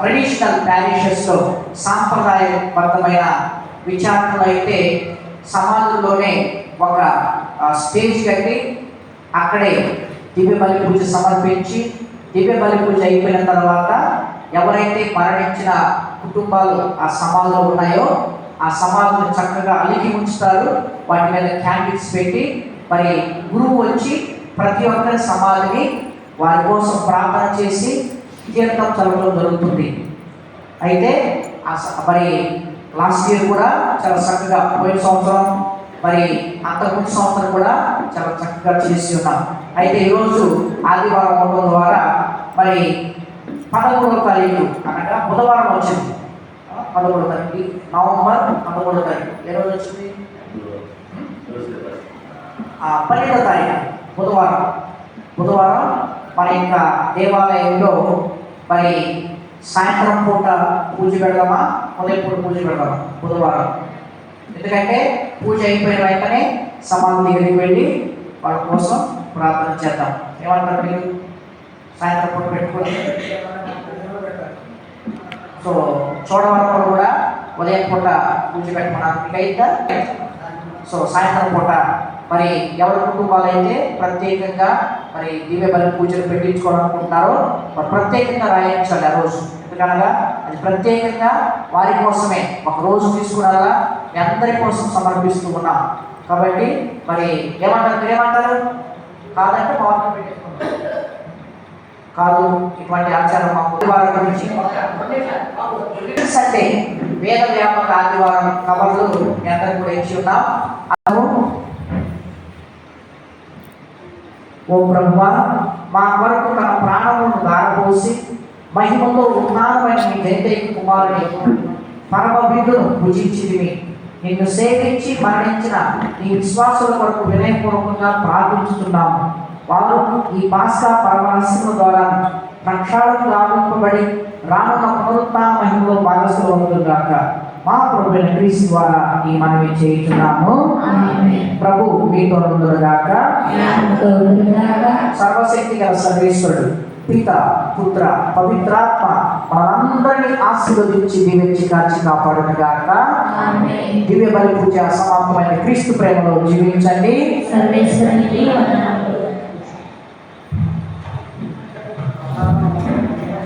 ట్రెడిషనల్ ప్యారిషెస్లో సాంప్రదాయబద్ధమైన విచారణలు అయితే సమాధుల్లోనే ఒక స్టేజ్ కట్టి అక్కడే దివ్య బలి పూజ సమర్పించి, దివ్య బలి పూజ అయిపోయిన తర్వాత ఎవరైతే మరణించిన కుటుంబాలు ఆ సమాధిలో ఉన్నాయో ఆ సమాధిని చక్కగా అలికి ఉంచుతారు. వాటి మీద క్యాండిల్స్ పెట్టి మరి గురువు వచ్చి ప్రతి ఒక్కరి సమాధిని వారి కోసం ప్రార్థన చేసి తీర్థం చదవడం జరుగుతుంది. అయితే మరి లాస్ట్ ఇయర్ కూడా చాలా చక్కగా, పోయిన సంవత్సరం మరి అంతకుముందు సంవత్సరం కూడా చాలా చక్కగా చేసి ఉన్నాం. అయితే ఈరోజు ఆదివారం ఉండడం ద్వారా మరి 13వ తారీఖు అనగా బుధవారం వచ్చింది. 13వ తారీఖు నవంబర్ 13వ తారీఖు ఏ రోజు వచ్చింది? 12వ తారీఖు బుధవారం మన యొక్క దేవాలయంలో మరి సాయంత్రం పూట పూజ పెడదామా, ఉదయం పూట పూజ పెడదామా? బుధవారం. ఎందుకంటే పూజ అయిపోయిన వెంటనే సమాధి దగ్గరికి వెళ్ళి వాళ్ళ కోసం ప్రార్థన చేద్దాం. ఏమంటారు మీరు? సాయంత్రం పూట పెట్టుకొని సో చూడవరం కూడా ఉదయం పూట పూజ పెట్టుకోవడానికి అయితే సో సాయంత్రం పూట మరి ఎవరి కుటుంబాలు అయితే ప్రత్యేకంగా మరి దివ్య బలి పూజలు పెట్టించుకోవాలనుకుంటున్నారో మరి ప్రత్యేకంగా రాయించాలి ఆ రోజు. ఎందుకనగా అది ప్రత్యేకంగా వారి కోసమే ఒక రోజు తీసుకున్నారా మీ అందరి కోసం సమర్పిస్తూ ఉన్నాం. కాబట్టి మరి ఏమంటారు? మీరేమంటారు? కాదంటే మాత్రం పెట్టేసుకుంటారు. కాదు, ఇటువంటి ఆచారం మాకు వారి గురించి సండే వేద వ్యాపక ఆదివారం కవర్లు మీ అందరూ కూడా ఇచ్చి ఉన్నాం. ఓ ప్రభువా, మా కొరకు తన ప్రాణమును దారపోసి మహిమతో ఉన్నారమైన మీ దైత్య కుమారుని పరమ విధును పూజించితివి. నిన్ను సేవించి మరణించిన నీ విశ్వాసుల కొరకు వినయపూర్వకంగా ప్రార్థించుతున్నాము. వారు ఈ పాస్కా పరమాసనం ద్వారా ప్రక్షాళన లాభింపబడి రానున్న పునరుత్థాన మహిమలో భాగస్వాములు అవుతుందాక మా ప్రభువైన క్రీస్తు ద్వారా ఈ మనవి చేయుచున్నాము. ప్రభు మీతో ఉండుగాక. సర్వశక్తి గల సర్వేశ్వరుడు పిత పుత్ర పవిత్రాత్మ మనందరినీ ఆశీర్వదించి దీవించి కాచి కాపాడుగాక. దివ్య బలి పూజ సమాప్తమైన క్రీస్తు ప్రేమలో జీవించండి. సర్వేశ్వరునికి వందనాలు.